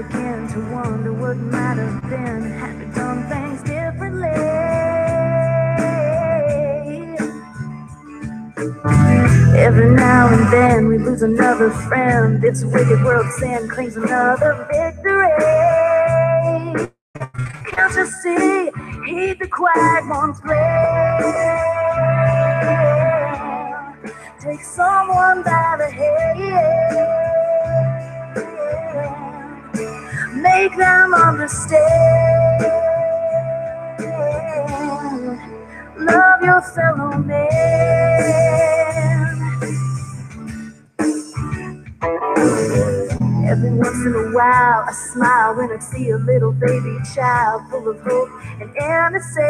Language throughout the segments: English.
begin to wonder what might have been had we done things differently. Every now and then we lose another friend. This wicked world's sin claims another victory. Can't you see? Heed the quiet one's play. Take someone by the hand, make them understand. Love your fellow man. Every once in a while I smile when I see a little baby child full of hope and innocence.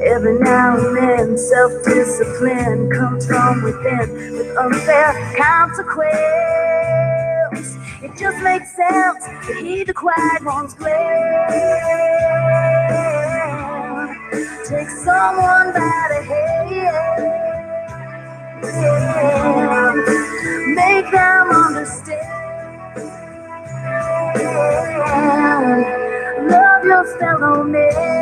Every now and then self-discipline comes from within with unfair consequence. It just makes sense to heed the quiet one's plan. Take someone by the hand, make them understand. Love your fellow man.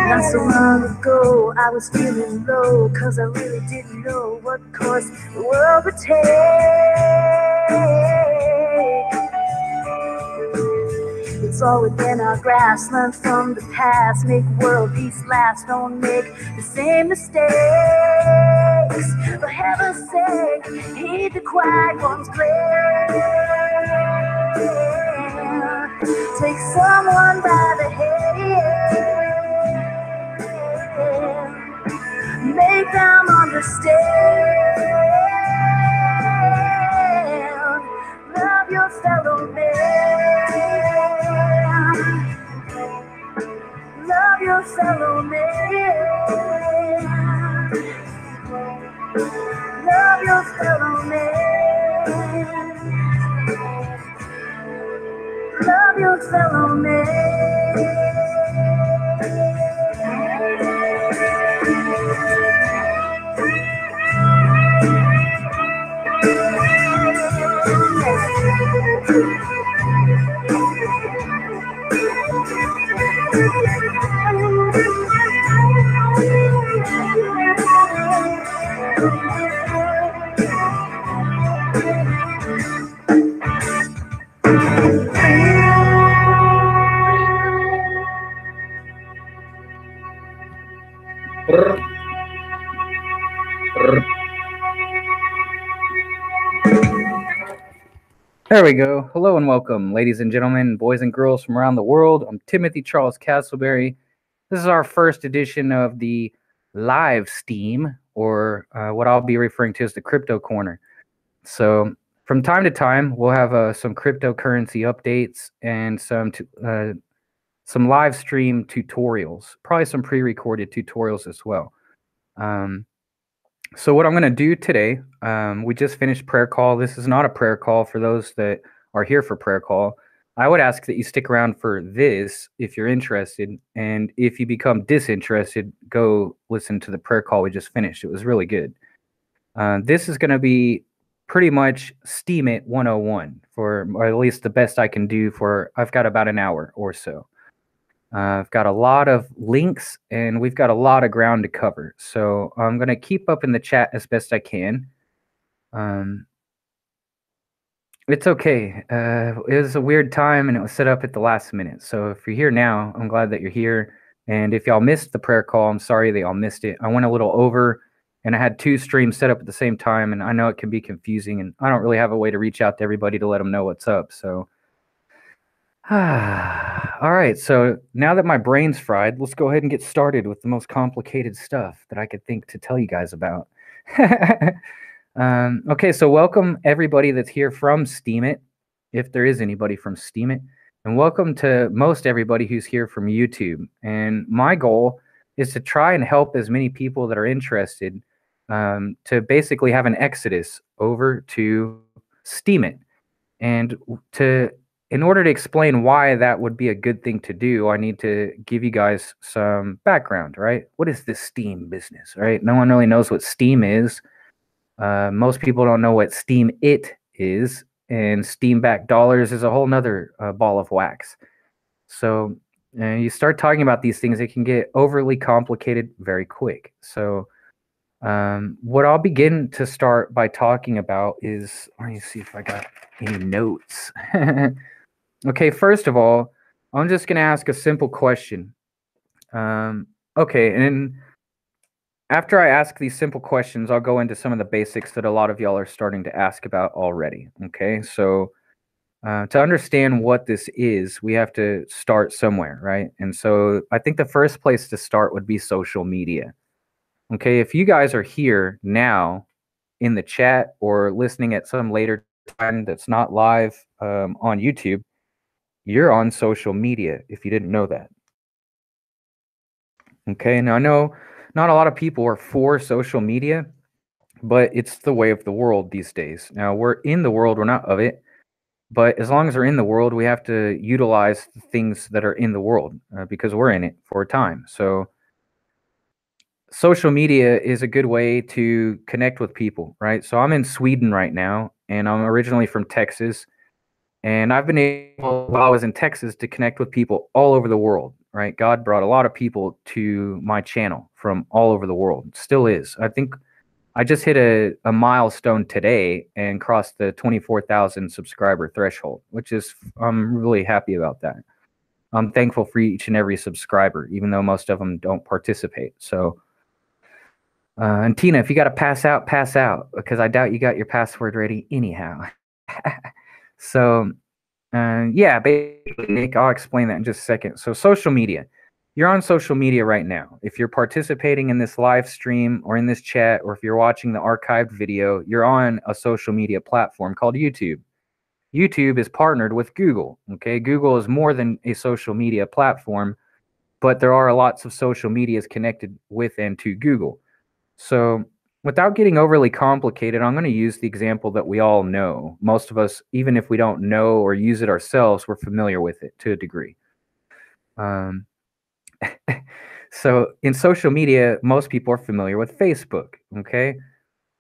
Not so long ago, I was feeling low, cause I really didn't know what course the world would take. It's all within our grasp, learn from the past, make world peace last, don't make the same mistakes. For heaven's sake, heed the quiet one's prayer. Take someone by the hand, make them understand. Love your fellow man. Love your fellow man. Love your fellow man. Love your fellow man. There we go. Hello and welcome, ladies and gentlemen, boys and girls from around the world. I'm Timothy Charles Castleberry. This is our first edition of the Live Steem, or what I'll be referring to as the Crypto Corner. So from time to time, we'll have some cryptocurrency updates and some live stream tutorials, probably some pre-recorded tutorials as well. So what I'm going to do today, we just finished prayer call. This is not a prayer call for those that are here for prayer call. I would ask that you stick around for this if you're interested. And if you become disinterested, go listen to the prayer call we just finished. It was really good. This is going to be pretty much STEEMIT 101, or at least the best I can do for, I've got about an hour or so. I've got a lot of links, and we've got a lot of ground to cover. So I'm going to keep up in the chat as best I can. It's okay. It was a weird time, and it was set up at the last minute. So if you're here now, I'm glad that you're here. And if y'all missed the prayer call, I'm sorry that y'all missed it. I went a little over, and I had 2 streams set up at the same time, and I know it can be confusing, and I don't really have a way to reach out to everybody to let them know what's up. So all right, so now that my brain's fried, let's go ahead and get started with the most complicated stuff that I could think to tell you guys about. Okay, so welcome everybody that's here from STEEMIT. if there is anybody from STEEMIT. And welcome to most everybody who's here from YouTube. And my goal is to try and help as many people that are interested to basically have an exodus over to STEEMIT. And in order to explain why that would be a good thing to do, I need to give you guys some background, right? What is this STEEM business, right? No one really knows what STEEM is. Most people don't know what STEEM IT is, and Steam back dollars is a whole nother ball of wax. So you start talking about these things, it can get overly complicated very quick. So what I'll begin to start by talking about is, let me see if I got any notes. Okay, first of all, I'm just going to ask a simple question. Okay, and after I ask these simple questions, I'll go into some of the basics that a lot of y'all are starting to ask about already. Okay, so to understand what this is, we have to start somewhere, right? And so I think the first place to start would be social media. Okay, if you guys are here now in the chat or listening at some later time that's not live on YouTube, you're on social media if you didn't know that. Okay, now I know not a lot of people are for social media, but it's the way of the world these days. Now we're in the world, we're not of it, but as long as we're in the world, we have to utilize the things that are in the world because we're in it for a time. So social media is a good way to connect with people, right? So I'm in Sweden right now, and I'm originally from Texas, and I've been able, while I was in Texas, to connect with people all over the world, right? God brought a lot of people to my channel from all over the world. Still is. I think I just hit a milestone today and crossed the 24,000 subscriber threshold, which is, I'm really happy about that. I'm thankful for each and every subscriber, even though most of them don't participate. So, and Tina, if you got to pass out, because I doubt you got your password ready anyhow. So, yeah, basically, Nick, I'll explain that in just a second. So social media. You're on social media right now. If you're participating in this live stream or in this chat, or if you're watching the archived video, you're on a social media platform called YouTube. YouTube is partnered with Google. Okay, Google is more than a social media platform, but there are lots of social medias connected with and to Google. So without getting overly complicated, I'm going to use the example that we all know. Most of us, even if we don't know or use it ourselves, we're familiar with it to a degree. So in social media, most people are familiar with Facebook, okay?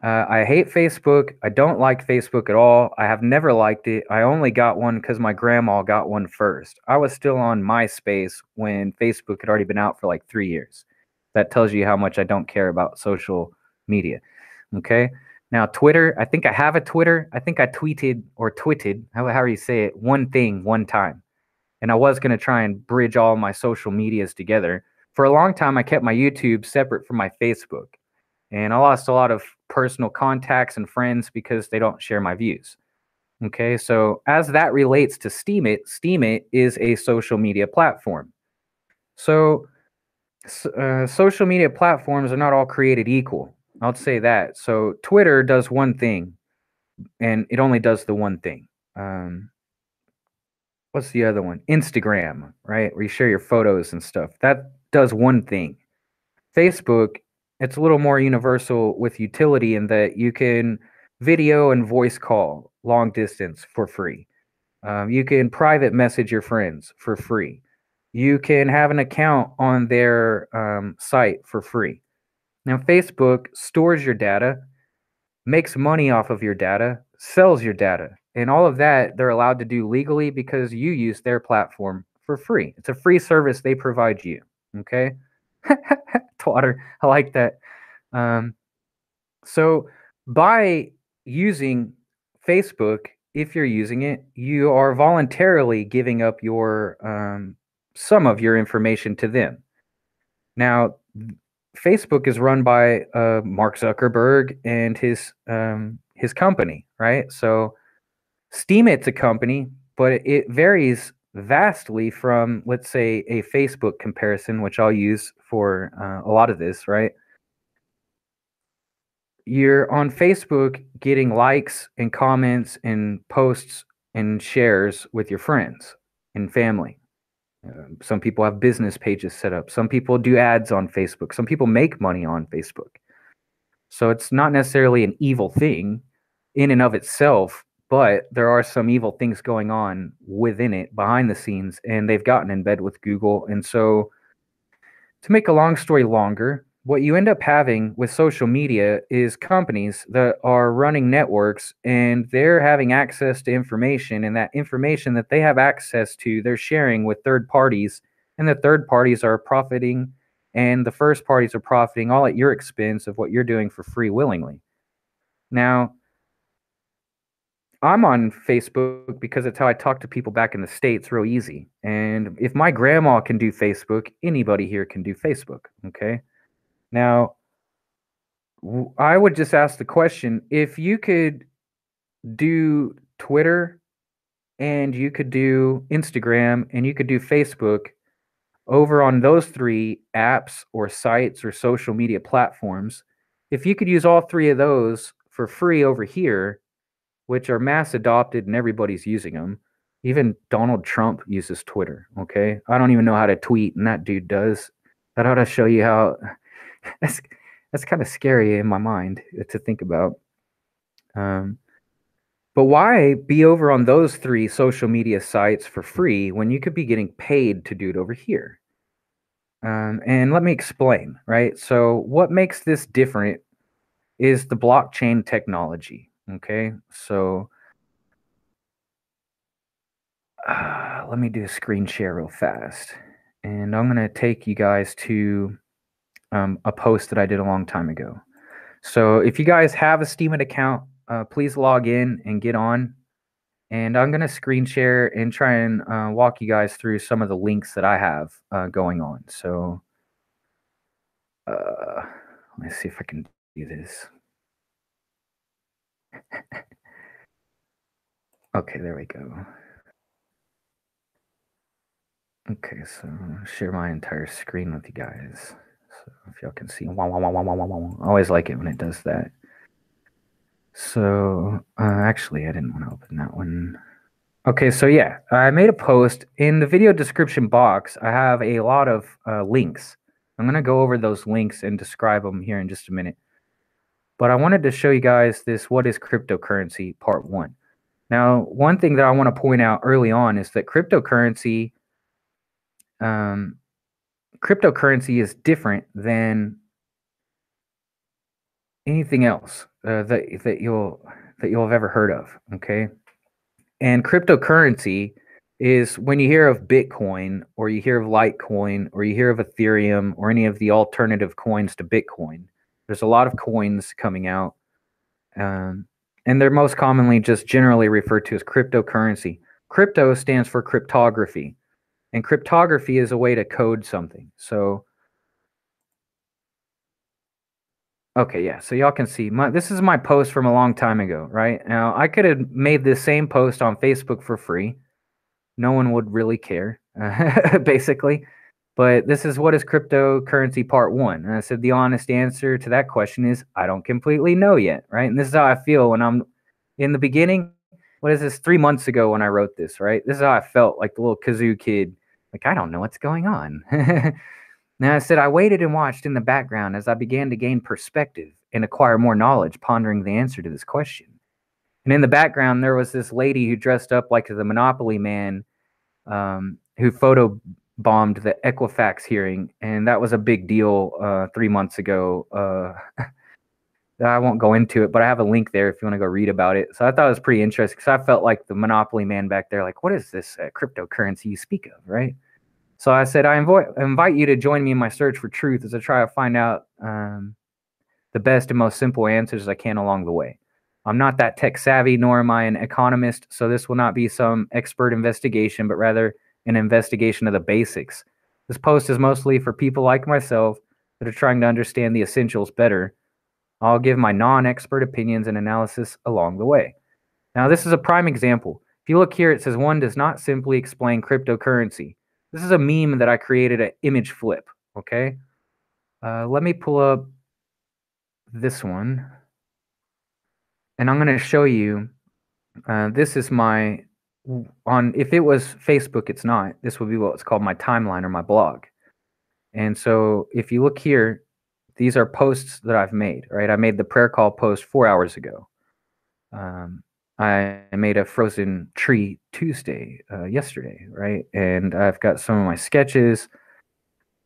I hate Facebook. I don't like Facebook at all. I have never liked it. I only got one because my grandma got one first. I was still on MySpace when Facebook had already been out for like 3 years. That tells you how much I don't care about social media, okay? Now, Twitter, I think I have a Twitter. I think I tweeted or twitted, however you say it, one thing one time. And I was going to try and bridge all my social medias together. For a long time, I kept my YouTube separate from my Facebook. And I lost a lot of personal contacts and friends because they don't share my views. Okay, so as that relates to STEEMIT, STEEMIT is a social media platform. So social media platforms are not all created equal. I'll say that. So Twitter does one thing, and it only does the one thing. What's the other one? Instagram, right? Where you share your photos and stuff. That does one thing. Facebook, it's a little more universal with utility in that you can video and voice call long distance for free. You can private message your friends for free. You can have an account on their site for free. Now, Facebook stores your data, makes money off of your data, sells your data, and all of that they're allowed to do legally because you use their platform for free. It's a free service they provide you. Okay. Twatter. I like that. So by using Facebook, if you're using it, you are voluntarily giving up your some of your information to them. Now, Facebook is run by Mark Zuckerberg and his company, right? So STEEMIT's a company, but it varies vastly from, let's say, a Facebook comparison, which I'll use for a lot of this, right? You're on Facebook getting likes and comments and posts and shares with your friends and family. Some people have business pages set up. Some people do ads on Facebook. Some people make money on Facebook. So it's not necessarily an evil thing in and of itself, but there are some evil things going on within it behind the scenes, and they've gotten in bed with Google. And so, to make a long story longer, what you end up having with social media is companies that are running networks and they're having access to information, and that information that they have access to, they're sharing with third parties, and the third parties are profiting, and the first parties are profiting all at your expense of what you're doing for free willingly. Now, I'm on Facebook because it's how I talk to people back in the States real easy. And if my grandma can do Facebook, anybody here can do Facebook. Okay. Now, I would just ask the question, if you could do Twitter and you could do Instagram and you could do Facebook over on those three apps or sites or social media platforms, if you could use all three of those for free over here, which are mass adopted and everybody's using them. Even Donald Trump uses Twitter. Okay. I don't even know how to tweet, and that dude does. That ought to show you how that's kind of scary in my mind to think about. But why be over on those three social media sites for free when you could be getting paid to do it over here? And let me explain, right? So, what makes this different is the blockchain technology. Okay. So, let me do a screen share real fast. And I'm going to take you guys to a post that I did a long time ago. So if you guys have a STEEMIT account, please log in and get on. And I'm going to screen share and try and walk you guys through some of the links that I have going on. So let's see if I can do this. Okay, there we go. Okay, so share my entire screen with you guys. So if y'all can see, I always like it when it does that. So actually, I didn't want to open that one. Okay, so yeah, I made a post. In the video description box, I have a lot of links. I'm going to go over those links and describe them here in just a minute. But I wanted to show you guys this What is Cryptocurrency Part 1. Now, one thing that I want to point out early on is that cryptocurrency is different than anything else that you'll have ever heard of. Okay, and cryptocurrency is when you hear of Bitcoin or you hear of Litecoin or you hear of Ethereum or any of the alternative coins to Bitcoin. There's a lot of coins coming out, and they're most commonly just generally referred to as cryptocurrency. Crypto stands for cryptography, and cryptography is a way to code something. So, okay, yeah, so y'all can see, this is my post from a long time ago, right? Now, I could have made this same post on Facebook for free. No one would really care, basically. But this is What is Cryptocurrency Part 1. And I said the honest answer to that question is I don't completely know yet, right? And this is how I feel when I'm in the beginning. What is this, 3 months ago when I wrote this, right? This is how I felt, like the little kazoo kid. Like, I don't know what's going on. Now I said I waited and watched in the background as I began to gain perspective and acquire more knowledge, pondering the answer to this question. And in the background, there was this lady who dressed up like the Monopoly man, who photo bombed the Equifax hearing, and that was a big deal 3 months ago. I won't go into it, but I have a link there if you want to go read about it. So I thought it was pretty interesting because I felt like the Monopoly man back there, like, what is this cryptocurrency you speak of, right? So I said, I invite you to join me in my search for truth as I try to find out the best and most simple answers I can along the way. I'm not that tech savvy, nor am I an economist, so this will not be some expert investigation, but rather an investigation of the basics. This post is mostly for people like myself that are trying to understand the essentials better. I'll give my non-expert opinions and analysis along the way. Now, this is a prime example. If you look here, it says one does not simply explain cryptocurrency. This is a meme that I created, an image flip, okay? Let me pull up this one. And I'm going to show you, this is my if it was Facebook, it's not. This would be what's called my timeline or my blog. And so if you look here, these are posts that I've made, right? I made the prayer call post 4 hours ago. I made a frozen tree Tuesday, yesterday, right? And I've got some of my sketches.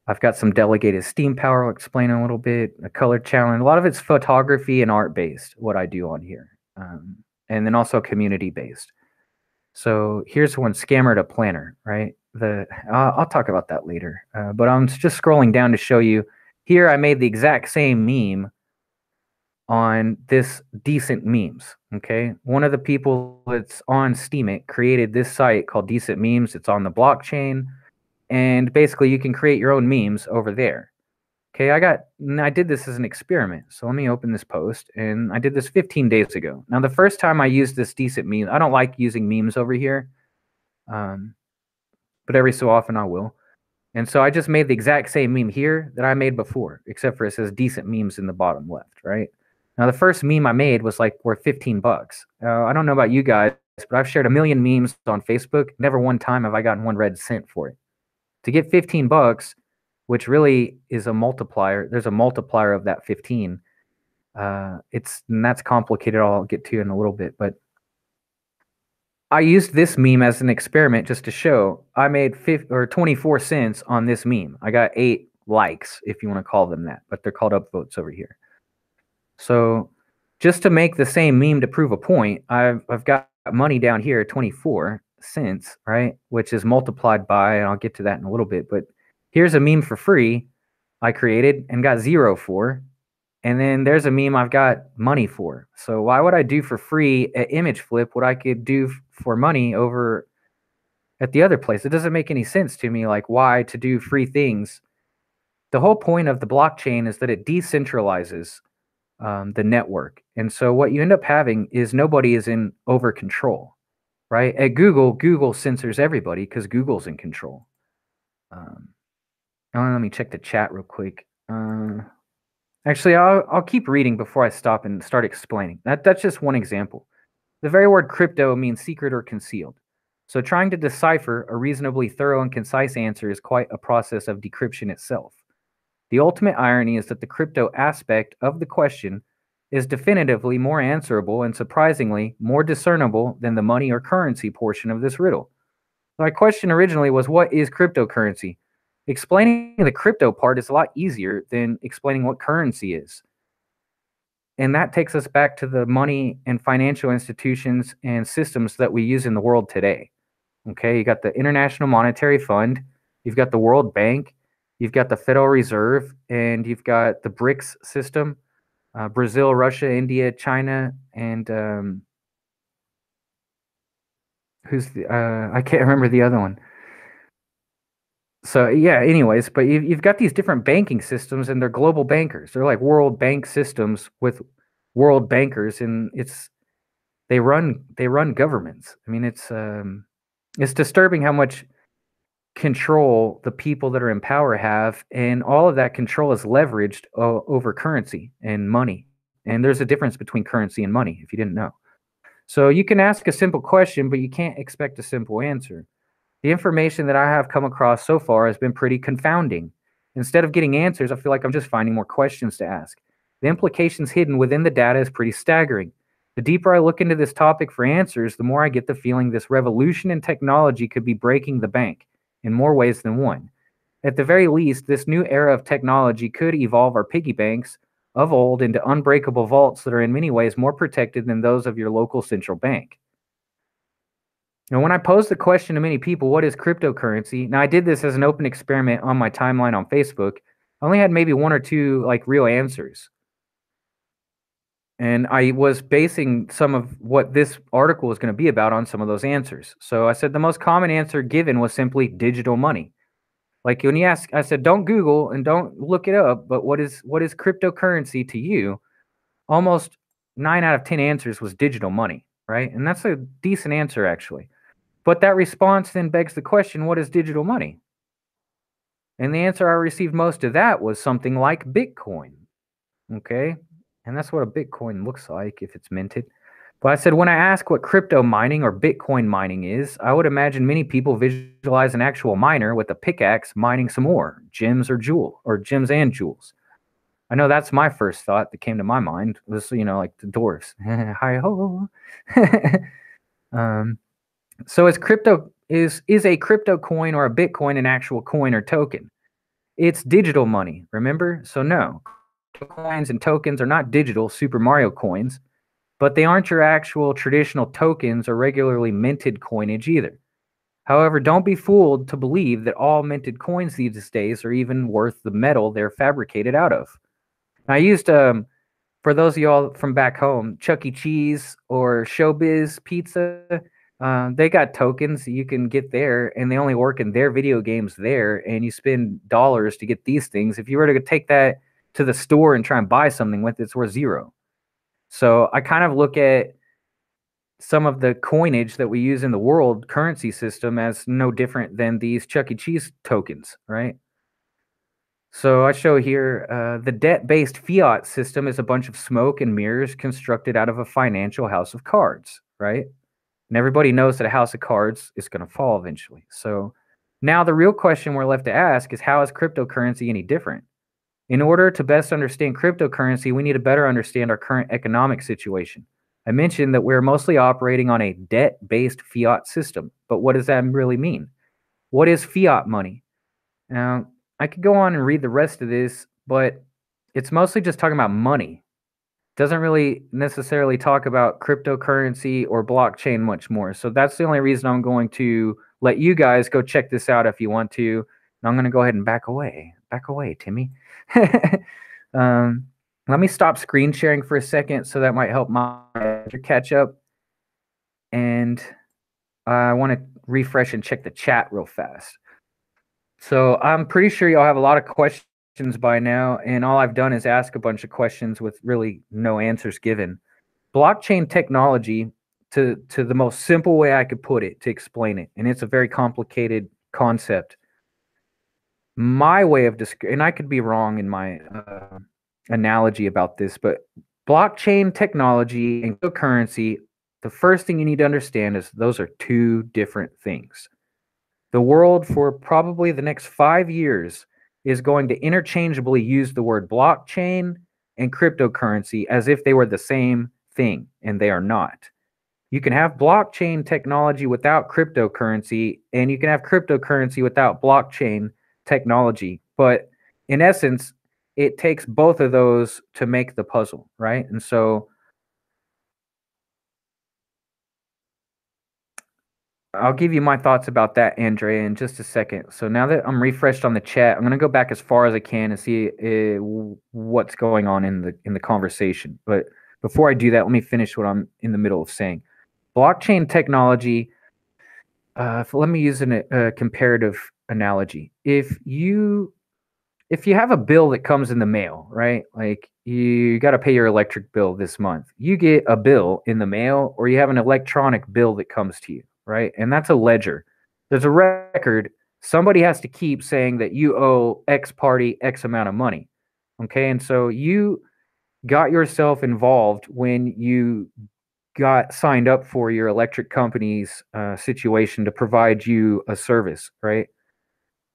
I've got some delegated steam power. I'll explain a little bit. A color challenge. A lot of it's photography and art based, what I do on here. And then also community based. So here's one, scammer to planner, right? I'll talk about that later. But I'm just scrolling down to show you. Here I made the exact same meme on this Decent Memes, okay? One of the people that's on STEEMIT created this site called Decent Memes. It's on the blockchain, and basically you can create your own memes over there. Okay, I did this as an experiment. So let me open this post, and I did this 15 days ago. Now, the first time I used this Decent Meme, I don't like using memes over here, but every so often I will. And so I just made the exact same meme here that I made before, except for it says Decent Memes in the bottom left, right? Now, the first meme I made was like worth 15 bucks. I don't know about you guys, but I've shared 1 million memes on Facebook. Never one time have I gotten 1 red cent for it. To get 15 bucks, which really is a multiplier, there's a multiplier of that 15. And that's complicated. I'll get to in a little bit, but I used this meme as an experiment just to show I made 24 cents on this meme. I got 8 likes, if you want to call them that, but they're called upvotes over here. So just to make the same meme to prove a point, I've got money down here, 24 cents, right? Which is multiplied by, and I'll get to that in a little bit, but here's a meme for free I created and got 0 for. And then there's a meme I've got money for. So why would I do for free at Image Flip what I could do for money over at the other place? It doesn't make any sense to me, like why to do free things. The whole point of the blockchain is that it decentralizes the network. And so what you end up having is nobody is in over control, right? At Google censors everybody because Google's in control. Let me check the chat real quick. Actually, I'll keep reading before I stop and start explaining. That's just one example. The very word crypto means secret or concealed. So trying to decipher a reasonably thorough and concise answer is quite a process of decryption itself. The ultimate irony is that the crypto aspect of the question is definitively more answerable and surprisingly more discernible than the money or currency portion of this riddle. My question originally was, what is cryptocurrency? Explaining the crypto part is a lot easier than explaining what currency is. And that takes us back to the money and financial institutions and systems that we use in the world today. Okay, you got the International Monetary Fund, you've got the World Bank, you've got the Federal Reserve, and you've got the BRICS system, Brazil, Russia, India, China, and I can't remember the other one. So yeah, anyways, but you've got these different banking systems, and they're global bankers. They're like World Bank systems with world bankers, and they run governments. I mean, it's disturbing how much control the people that are in power have, and all of that control is leveraged over currency and money. And there's a difference between currency and money, if you didn't know. So you can ask a simple question, but you can't expect a simple answer. The information that I have come across so far has been pretty confounding. Instead of getting answers, I feel like I'm just finding more questions to ask. The implications hidden within the data is pretty staggering. The deeper I look into this topic for answers, the more I get the feeling this revolution in technology could be breaking the bank in more ways than one. At the very least, this new era of technology could evolve our piggy banks of old into unbreakable vaults that are in many ways more protected than those of your local central bank. Now, when I posed the question to many people, what is cryptocurrency? Now, I did this as an open experiment on my timeline on Facebook. I only had maybe 1 or 2 like real answers. And I was basing some of what this article was going to be about on some of those answers. So I said the most common answer given was simply digital money. Like when you ask, I said, don't Google and don't look it up, but what is cryptocurrency to you? Almost 9 out of 10 answers was digital money, right? And that's a decent answer, actually. But that response then begs the question, what is digital money? And the answer I received most of that was something like Bitcoin, okay? And that's what a Bitcoin looks like if it's minted. But I said, when I ask what crypto mining or Bitcoin mining is, I would imagine many people visualize an actual miner with a pickaxe mining some ore, gems or gems and jewels. I know that's my first thought that came to my mind was, like the dwarves. Hi ho. So is a crypto coin or a Bitcoin an actual coin or token? It's digital money, remember? So no, coins and tokens are not digital Super Mario coins, but they aren't your actual traditional tokens or regularly minted coinage either. However, don't be fooled to believe that all minted coins these days are even worth the metal they're fabricated out of. I used, for those of y'all from back home, Chuck E. Cheese or Showbiz Pizza, they got tokens that you can get there, and they only work in their video games there, and you spend dollars to get these things. If you were to take that to the store and try and buy something with it, it's worth zero. So I kind of look at some of the coinage that we use in the world currency system as no different than these Chuck E. Cheese tokens, right? So I show here the debt-based fiat system is a bunch of smoke and mirrors constructed out of a financial house of cards, right? And everybody knows that a house of cards is going to fall eventually. So now the real question we're left to ask is, how is cryptocurrency any different? In order to best understand cryptocurrency, we need to better understand our current economic situation. I mentioned that we're mostly operating on a debt-based fiat system, but what does that really mean? What is fiat money? Now, I could go on and read the rest of this, but it's mostly just talking about money. Doesn't really necessarily talk about cryptocurrency or blockchain much more. So that's the only reason I'm going to let you guys go check this out if you want to. And I'm going to go ahead and back away. Back away, Timmy. Let me stop screen sharing for a second, so that might help my catch up. And I want to refresh and check the chat real fast. So I'm pretty sure y'all have a lot of questions by now, and all I've done is ask a bunch of questions with really no answers given. Blockchain technology, to the most simple way I could put it to explain it, and it's a very complicated concept. My way of and I could be wrong in my analogy about this, but blockchain technology and cryptocurrency, the first thing you need to understand is those are two different things. The world for probably the next 5 years is going to interchangeably use the word blockchain and cryptocurrency as if they were the same thing, and they are not. You can have blockchain technology without cryptocurrency, and you can have cryptocurrency without blockchain technology. But in essence, it takes both of those to make the puzzle, right? And so I'll give you my thoughts about that, Andrea, in just a second. So now that I'm refreshed on the chat, I'm going to go back as far as I can and see what's going on in the conversation. But before I do that, let me finish what I'm in the middle of saying. Blockchain technology, let me use a comparative analogy. If you have a bill that comes in the mail, right? Like you got to pay your electric bill this month. You get a bill in the mail, or you have an electronic bill that comes to you, right? And that's a ledger. There's a record. Somebody has to keep saying that you owe X party X amount of money. Okay. And so you got yourself involved when you got signed up for your electric company's situation to provide you a service, right?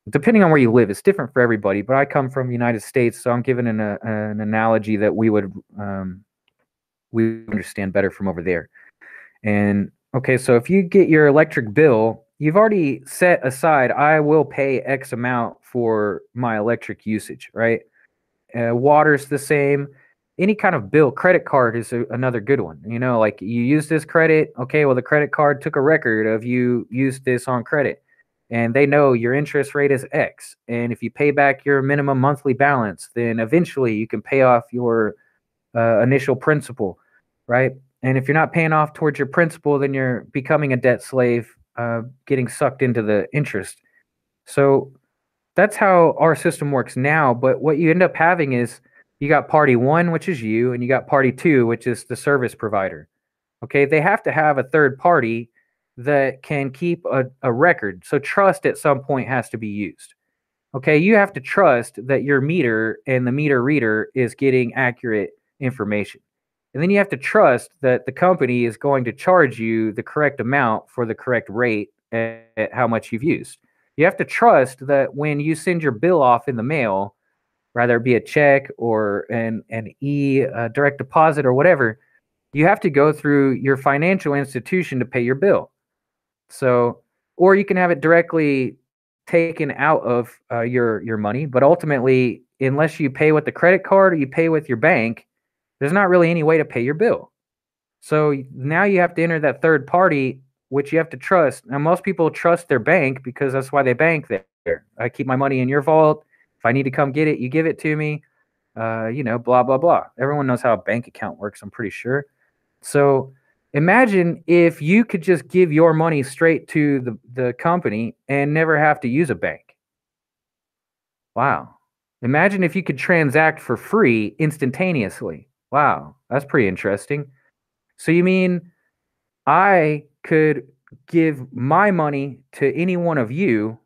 Depending on where you live, it's different for everybody, but I come from the United States, so I'm giving an analogy that we understand better from over there. And okay, so if you get your electric bill, you've already set aside, I will pay X amount for my electric usage, right? Water's the same. Any kind of bill, credit card is another good one. You know, like you use this credit, okay, well, the credit card took a record of you used this on credit, and they know your interest rate is X. And if you pay back your minimum monthly balance, then eventually you can pay off your initial principal, right? And if you're not paying off towards your principal, then you're becoming a debt slave, getting sucked into the interest. So that's how our system works now. But what you end up having is you got party one, which is you, and you got party two, which is the service provider. Okay, they have to have a third party that can keep a record. So trust at some point has to be used. Okay, you have to trust that your meter and the meter reader is getting accurate information. And then you have to trust that the company is going to charge you the correct amount for the correct rate at how much you've used. You have to trust that when you send your bill off in the mail, rather it be a check or an direct deposit or whatever, you have to go through your financial institution to pay your bill. So, or you can have it directly taken out of your money, but ultimately, unless you pay with the credit card or you pay with your bank, there's not really any way to pay your bill. So now you have to enter that third party, which you have to trust. Now, most people trust their bank because that's why they bank there. I keep my money in your vault. If I need to come get it, you give it to me. Blah, blah, blah. Everyone knows how a bank account works, I'm pretty sure. So imagine if you could just give your money straight to the company and never have to use a bank. Wow. Imagine if you could transact for free instantaneously. Wow, that's pretty interesting. So you mean I could give my money to any one of you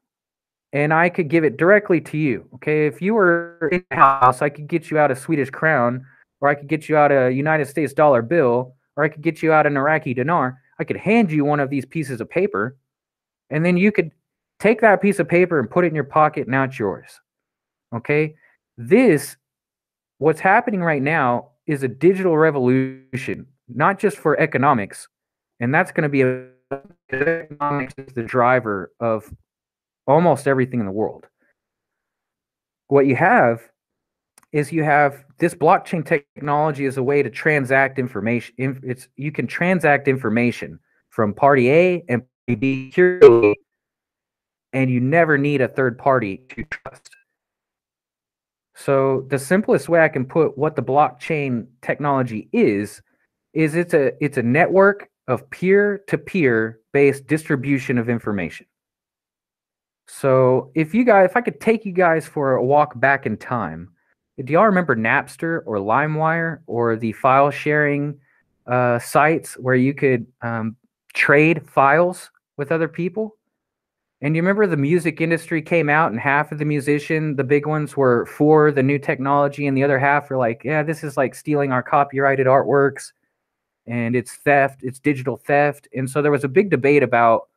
and I could give it directly to you. Okay, if you were in the house, I could get you out a Swedish crown, or I could get you out a United States dollar bill, or I could get you out an Iraqi dinar. I could hand you one of these pieces of paper, and then you could take that piece of paper and put it in your pocket, and now it's yours. Okay, what's happening right now is a digital revolution, not just for economics, and that's going to be economics is the driver of almost everything in the world. What you have is this blockchain technology as a way to transact information. You can transact information from party A and party B securely, and you never need a third party to trust. So the simplest way I can put what the blockchain technology is it's a network of peer-to-peer based distribution of information. So if I could take you guys for a walk back in time, do y'all remember Napster or LimeWire or the file sharing sites where you could trade files with other people? And you remember the music industry came out and half of the big ones were for the new technology and the other half were like, yeah, this is like stealing our copyrighted artworks and it's theft, it's digital theft. And so there was a big debate about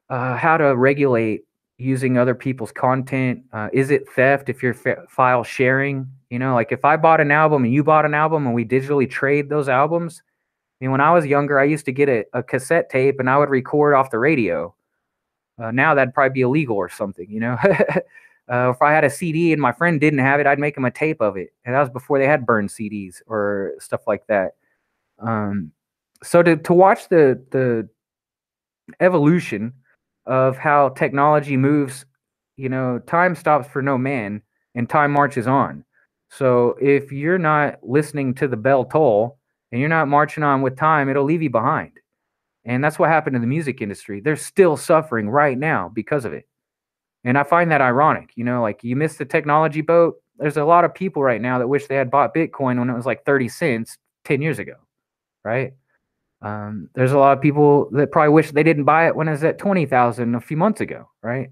how to regulate using other people's content. Is it theft if you're file sharing? Like if I bought an album and you bought an album and we digitally trade those albums. I mean, when I was younger, I used to get a cassette tape and I would record off the radio. Now that'd probably be illegal or something, if I had a CD and my friend didn't have it, I'd make him a tape of it. And that was before they had burned CDs or stuff like that. So to watch the evolution of how technology moves, time stops for no man and time marches on. So if you're not listening to the bell toll and you're not marching on with time, it'll leave you behind. And that's what happened to the music industry. They're still suffering right now because of it. And I find that ironic, like you missed the technology boat. There's a lot of people right now that wish they had bought Bitcoin when it was like 30 cents 10 years ago, right? There's a lot of people that probably wish they didn't buy it when it was at 20,000 a few months ago, right?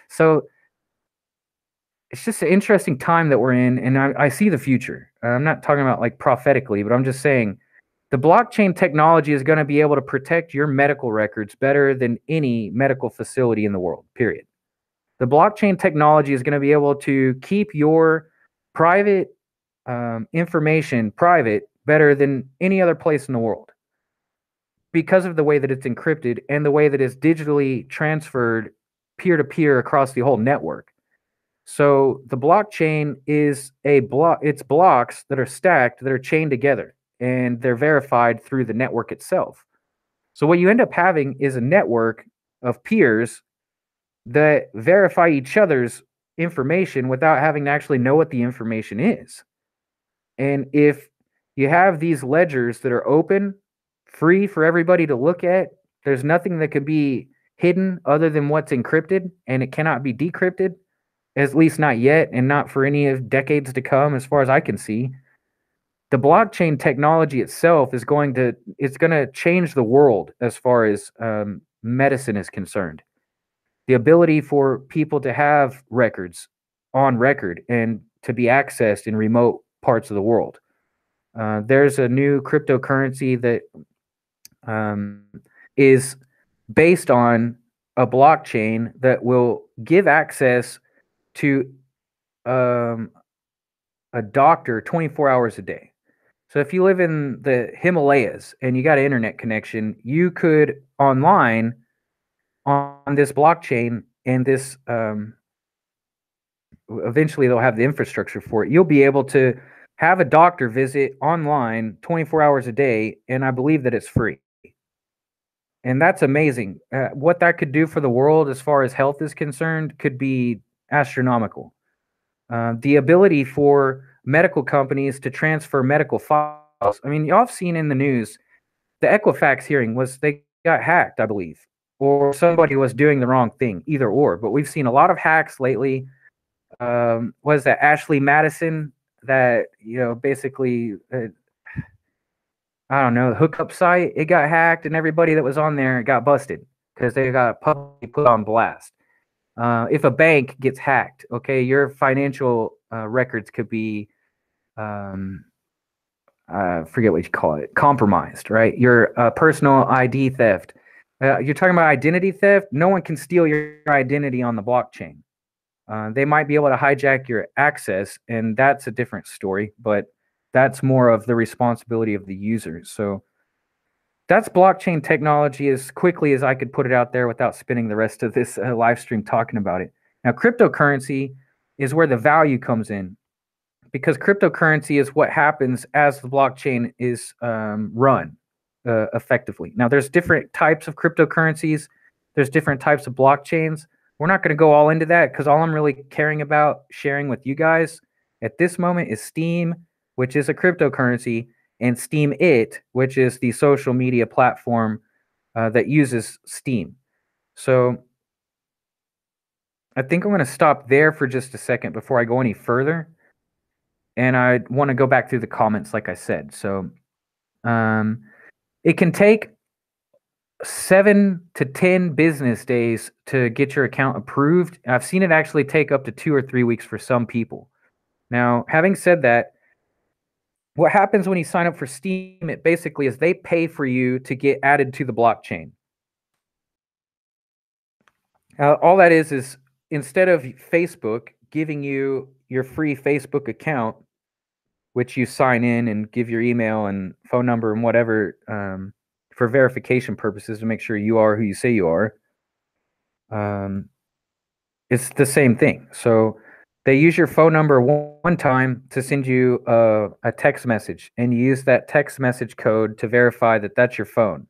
So it's just an interesting time that we're in, and I see the future. I'm not talking about like prophetically, but I'm just saying the blockchain technology is going to be able to protect your medical records better than any medical facility in the world, period. The blockchain technology is going to be able to keep your private information private better than any other place in the world because of the way that it's encrypted and the way that it's digitally transferred peer-to-peer across the whole network. So the blockchain is it's blocks that are stacked, that are chained together, and they're verified through the network itself. So what you end up having is a network of peers that verify each other's information without having to actually know what the information is. And if you have these ledgers that are open, free for everybody to look at, there's nothing that could be hidden other than what's encrypted, and it cannot be decrypted, at least not yet, and not for any of decades to come, as far as I can see. The blockchain technology itself is going to change the world as far as medicine is concerned. The ability for people to have records on record and to be accessed in remote parts of the world. There's a new cryptocurrency that is based on a blockchain that will give access to a doctor 24 hours a day. So if you live in the Himalayas and you got an internet connection, you could online on this blockchain and this eventually they'll have the infrastructure for it. You'll be able to have a doctor visit online 24 hours a day, and I believe that it's free. And that's amazing. What that could do for the world as far as health is concerned could be astronomical. The ability for medical companies to transfer medical files. I mean, y'all have seen in the news, the Equifax hearing was they got hacked, I believe, or somebody was doing the wrong thing, either or. But we've seen a lot of hacks lately. Was that Ashley Madison that, basically, I don't know, the hookup site, it got hacked and everybody that was on there got busted because they got publicly put on blast. If a bank gets hacked, okay, your financial records could be, forget what you call it, compromised, right? Your personal ID theft. You're talking about identity theft. No one can steal your identity on the blockchain. They might be able to hijack your access, and that's a different story, but that's more of the responsibility of the user. So that's blockchain technology as quickly as I could put it out there without spending the rest of this live stream talking about it. Now, cryptocurrency is where the value comes in, because cryptocurrency is what happens as the blockchain is run effectively. Now, there's different types of cryptocurrencies. There's different types of blockchains. We're not going to go all into that because all I'm really caring about sharing with you guys at this moment is Steem, which is a cryptocurrency, and STEEMIT, which is the social media platform that uses Steem. So I think I'm going to stop there for just a second before I go any further. And I want to go back through the comments, like I said. So it can take 7 to 10 business days to get your account approved. I've seen it actually take up to 2 or 3 weeks for some people. Now, having said that, what happens when you sign up for Steem, it basically is they pay for you to get added to the blockchain. All that is instead of Facebook giving you your free Facebook account, which you sign in and give your email and phone number and whatever for verification purposes to make sure you are who you say you are, it's the same thing. So they use your phone number one time to send you a text message, and you use that text message code to verify that that's your phone.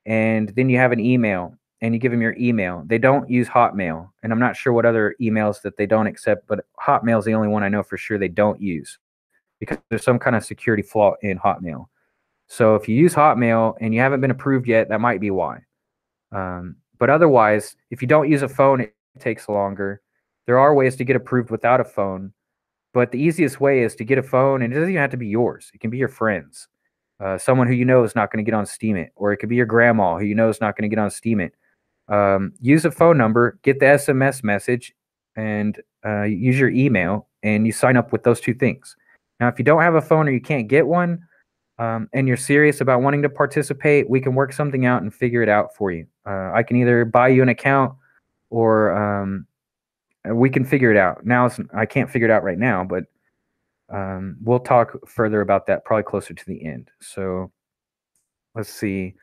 And then you have an email, and you give them your email. They don't use Hotmail, and I'm not sure what other emails that they don't accept, but Hotmail is the only one I know for sure they don't use because there's some kind of security flaw in Hotmail. So if you use Hotmail and you haven't been approved yet, that might be why. But otherwise, if you don't use a phone, it takes longer. There are ways to get approved without a phone, but the easiest way is to get a phone, and it doesn't even have to be yours. It can be your friends, someone who you know is not going to get on STEEMIT, or it could be your grandma who you know is not going to get on STEEMIT. Use a phone number, get the SMS message, and use your email, and you sign up with those two things. Now, if you don't have a phone or you can't get one, and you're serious about wanting to participate, we can work something out and figure it out for you. I can either buy you an account or we can figure it out. Now, I can't figure it out right now, but we'll talk further about that probably closer to the end. So let's see.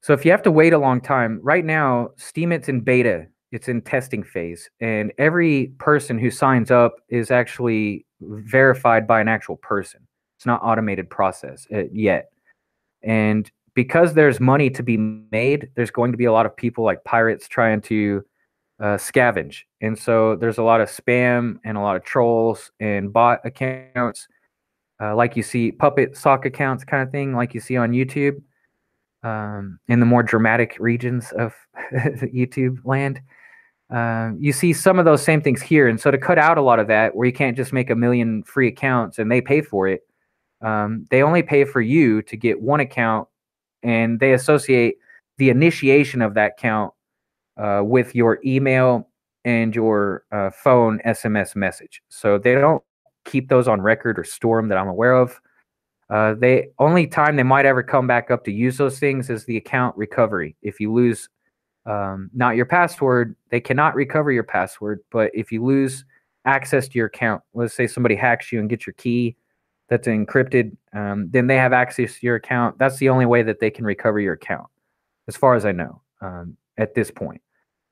So if you have to wait a long time, right now, STEEMIT's in beta. It's in testing phase. And every person who signs up is actually verified by an actual person. It's not automated process yet. And because there's money to be made, there's going to be a lot of people like pirates trying to scavenge. And so there's a lot of spam and a lot of trolls and bot accounts, like you see puppet sock accounts kind of thing, like you see on YouTube, in the more dramatic regions of YouTube land. You see some of those same things here. And so to cut out a lot of that, where you can't just make a million free accounts and they pay for it, they only pay for you to get one account, and they associate the initiation of that account with your email and your phone SMS message. So they don't keep those on record or store them that I'm aware of. The only time they might ever come back up to use those things is the account recovery. If you lose not your password, they cannot recover your password. But if you lose access to your account, let's say somebody hacks you and gets your key that's encrypted, then they have access to your account. That's the only way that they can recover your account, as far as I know, at this point.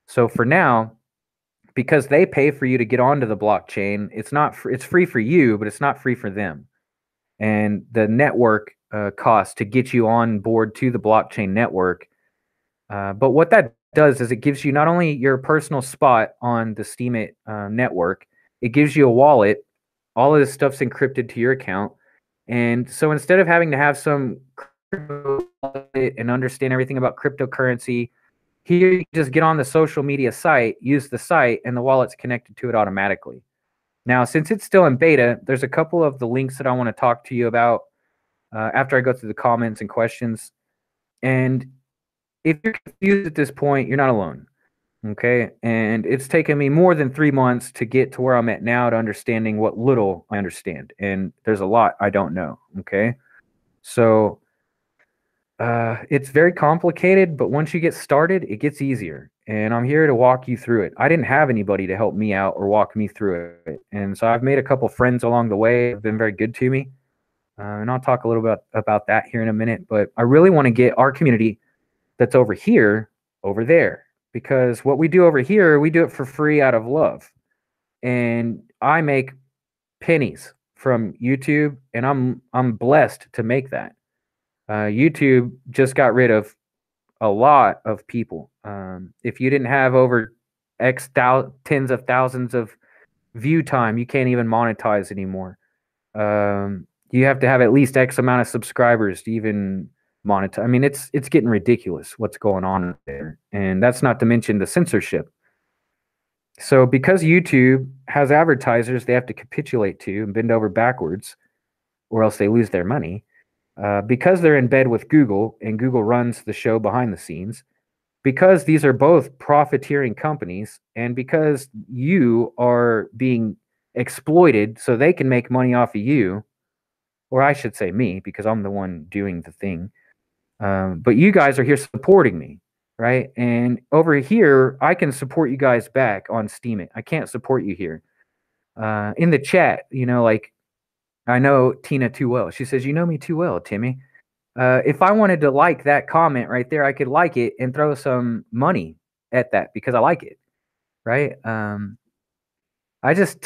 So for now, because they pay for you to get onto the blockchain, it's free for you, but it's not free for them. And the network cost to get you on board to the blockchain network. But what that does is it gives you not only your personal spot on the STEEMIT network, it gives you a wallet. All of this stuff's encrypted to your account. And so instead of having to have some crypto wallet and understand everything about cryptocurrency, here you just get on the social media site, use the site, and the wallet's connected to it automatically. Now, since it's still in beta, there's a couple of the links that I want to talk to you about after I go through the comments and questions. And if you're confused at this point, you're not alone. Okay. And it's taken me more than 3 months to get to where I'm at now to understanding what little I understand. And there's a lot I don't know. Okay. So it's very complicated, but once you get started, it gets easier. And I'm here to walk you through it. I didn't have anybody to help me out or walk me through it. And so I've made a couple friends along the way. They've been very good to me. And I'll talk a little bit about that here in a minute. But I really want to get our community that's over here over there. Because what we do over here, we do it for free out of love. And I make pennies from YouTube, and I'm blessed to make that. YouTube just got rid of a lot of people. If you didn't have over tens of thousands of view time, you can't even monetize anymore. You have to have at least X amount of subscribers to even monetize. I mean, it's getting ridiculous what's going on there. And that's not to mention the censorship. So because YouTube has advertisers they have to capitulate to and bend over backwards, or else they lose their money. Because they're in bed with Google and Google runs the show behind the scenes, because these are both profiteering companies, and because you are being exploited so they can make money off of you, or I should say me, because I'm the one doing the thing. But you guys are here supporting me, right? And over here, I can support you guys back on STEEMIT. I can't support you here. In the chat, like, I know Tina too well. She says, you know me too well, Timmy. If I wanted to like that comment right there, I could like it and throw some money at that because I like it, right? To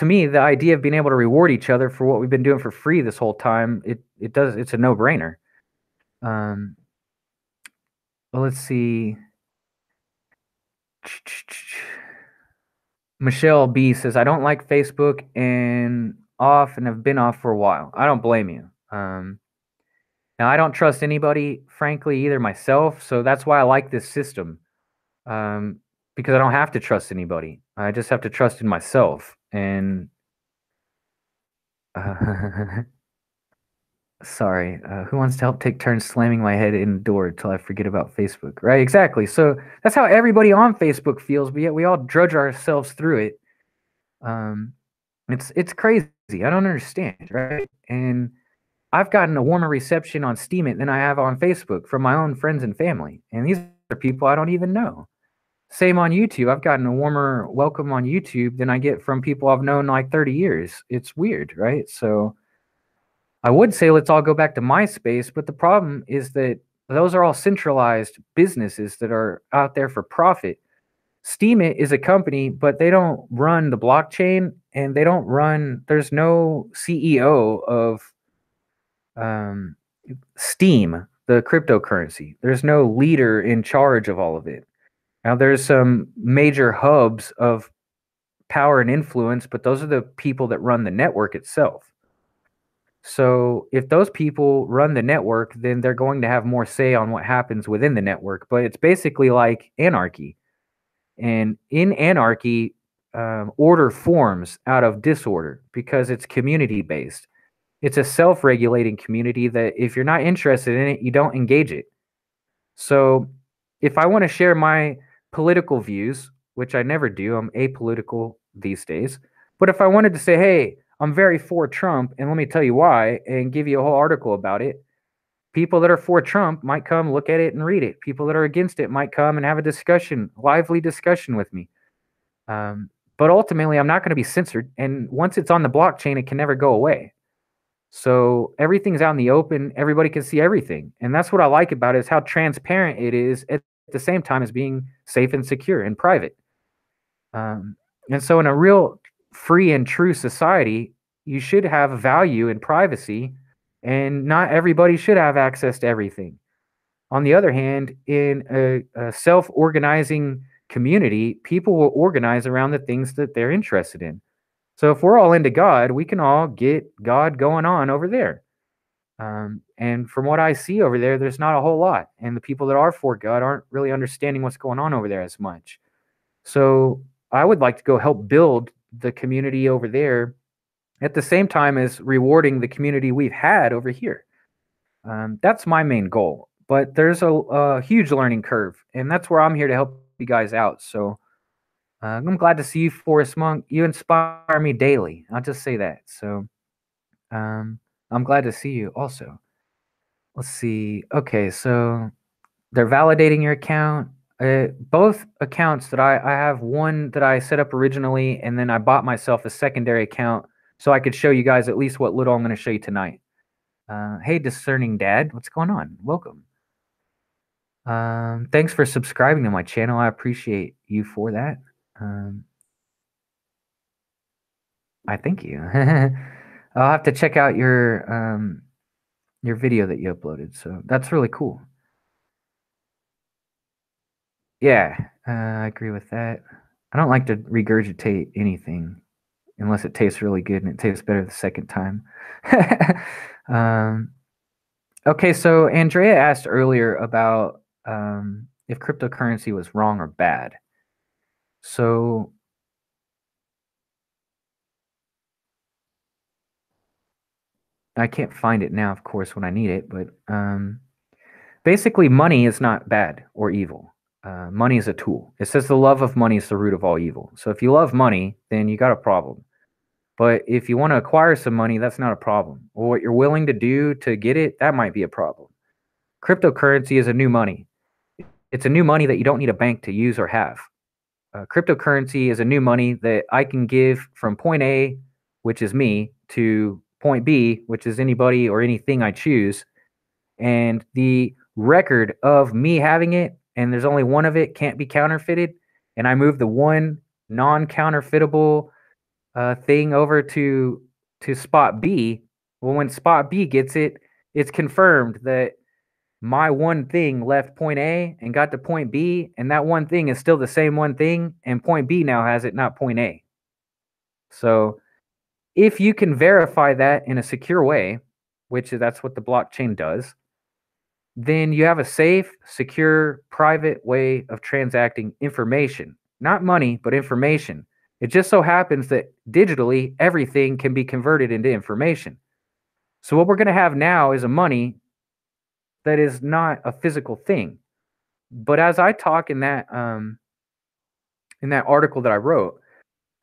me, the idea of being able to reward each other for what we've been doing for free this whole time, it's a no-brainer. Well, let's see. Michelle B says, I don't like Facebook and have been off for a while. I don't blame you. Now, I don't trust anybody, frankly, either myself. So that's why I like this system, because I don't have to trust anybody. I just have to trust in myself. And sorry, who wants to help take turns slamming my head in the door until I forget about Facebook? Right, exactly. So that's how everybody on Facebook feels, but yet we all drudge ourselves through it. It's crazy. I don't understand, right? And I've gotten a warmer reception on STEEMIT than I have on Facebook from my own friends and family. And these are people I don't even know. Same on YouTube. I've gotten a warmer welcome on YouTube than I get from people I've known like 30 years. It's weird, right? So I would say let's all go back to MySpace, but the problem is that those are all centralized businesses that are out there for profit. STEEMIT is a company, but they don't run the blockchain, and there's no CEO of Steem, the cryptocurrency. There's no leader in charge of all of it. Now, there's some major hubs of power and influence, but those are the people that run the network itself. So if those people run the network, then they're going to have more say on what happens within the network. But it's basically like anarchy. And in anarchy, order forms out of disorder because it's community-based. It's a self-regulating community that if you're not interested in it, you don't engage it. So if I want to share my political views, which I never do, I'm apolitical these days. But if I wanted to say, hey, I'm very for Trump, and let me tell you why, and give you a whole article about it. People that are for Trump might come look at it and read it. People that are against it might come and have a discussion, lively discussion with me. But ultimately, I'm not going to be censored. And once it's on the blockchain, it can never go away. So everything's out in the open. Everybody can see everything. And that's what I like about it, is how transparent it is at the same time as being safe and secure and private. And so in a real free and true society, you should have value in privacy, and not everybody should have access to everything. On the other hand, in a self-organizing community, people will organize around the things that they're interested in. So if we're all into God, we can all get God going on over there. And from what I see over there, there's not a whole lot. And the people that are for God aren't really understanding what's going on over there as much. So I would like to go help build the community over there at the same time as rewarding the community we've had over here. That's my main goal. But there's a huge learning curve, and that's where I'm here to help you guys out. So I'm glad to see you, Forest Monk. You inspire me daily. I'll just say that. So I'm glad to see you also. Let's see. Okay, so they're validating your account. Both accounts that I have, one that I set up originally, and then I bought myself a secondary account so I could show you guys at least what little I'm going to show you tonight. Hey, Discerning Dad, what's going on? Welcome. Thanks for subscribing to my channel. I appreciate you for that. I thank you. I'll have to check out your video that you uploaded. So that's really cool. Yeah, I agree with that. I don't like to regurgitate anything unless it tastes really good, and it tastes better the second time. Okay, so Andrea asked earlier about if cryptocurrency was wrong or bad. So I can't find it now, of course, when I need it, but basically money is not bad or evil. Money is a tool. It says the love of money is the root of all evil. So if you love money, then you got a problem. But if you want to acquire some money, that's not a problem. Or what you're willing to do to get it, that might be a problem. Cryptocurrency is a new money. It's a new money that you don't need a bank to use or have. Cryptocurrency is a new money that I can give from point A, which is me, to point B, which is anybody or anything I choose. And the record of me having it, and there's only one of it, can't be counterfeited. And I move the one non-counterfeitable thing over to spot B. Well, when spot B gets it, it's confirmed that my one thing left point A and got to point B, and that one thing is still the same one thing, and point B now has it, not point A. So if you can verify that in a secure way, which that's what the blockchain does, then you have a safe, secure, private way of transacting information. Not money, but information. It just so happens that digitally, everything can be converted into information. So what we're going to have now is a money that is not a physical thing. But as I talk in that article that I wrote,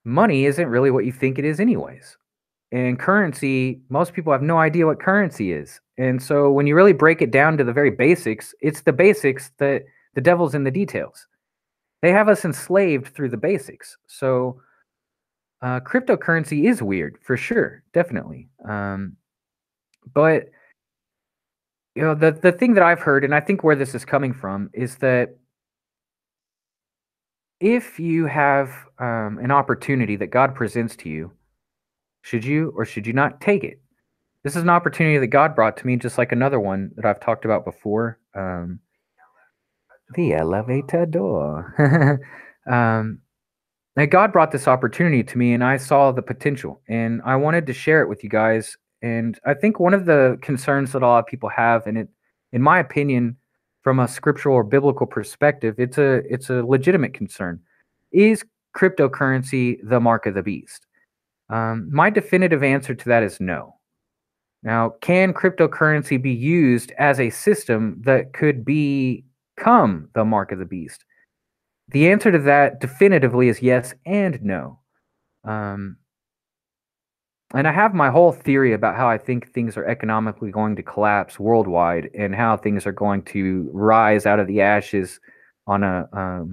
money isn't really what you think it is anyways. And currency, most people have no idea what currency is. And so when you really break it down to the very basics, it's the basics that the devil's in the details. They have us enslaved through the basics. So cryptocurrency is weird, for sure, definitely. But you know, the thing that I've heard, and I think where this is coming from, is that if you have an opportunity that God presents to you, should you or should you not take it? This is an opportunity that God brought to me, just like another one that I've talked about before. The elevator door. And God brought this opportunity to me, and I saw the potential, and I wanted to share it with you guys. And I think one of the concerns that a lot of people have, and it, in my opinion, from a scriptural or biblical perspective, it's a legitimate concern. Is cryptocurrency the mark of the beast? My definitive answer to that is no. Now, can cryptocurrency be used as a system that could become the mark of the beast? The answer to that definitively is yes and no. And I have my whole theory about how I think things are economically going to collapse worldwide and how things are going to rise out of the ashes on a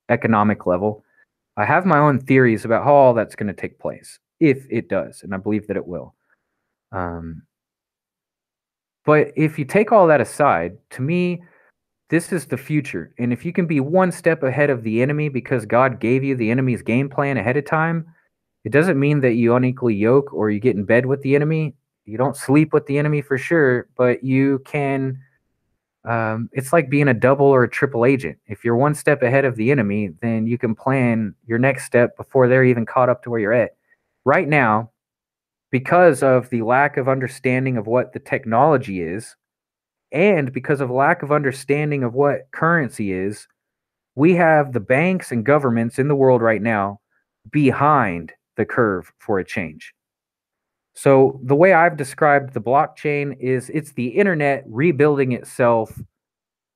economic level. I have my own theories about how all that's going to take place, if it does, and I believe that it will. But if you take all that aside, to me, this is the future. And if you can be one step ahead of the enemy because God gave you the enemy's game plan ahead of time, it doesn't mean that you unequally yoke or you get in bed with the enemy. You don't sleep with the enemy for sure, but you can. It's like being a double or a triple agent. If you're one step ahead of the enemy, then you can plan your next step before they're even caught up to where you're at. Right now, because of the lack of understanding of what the technology is, and because of lack of understanding of what currency is, we have the banks and governments in the world right now behind the curve for a change. So the way I've described the blockchain is it's the internet rebuilding itself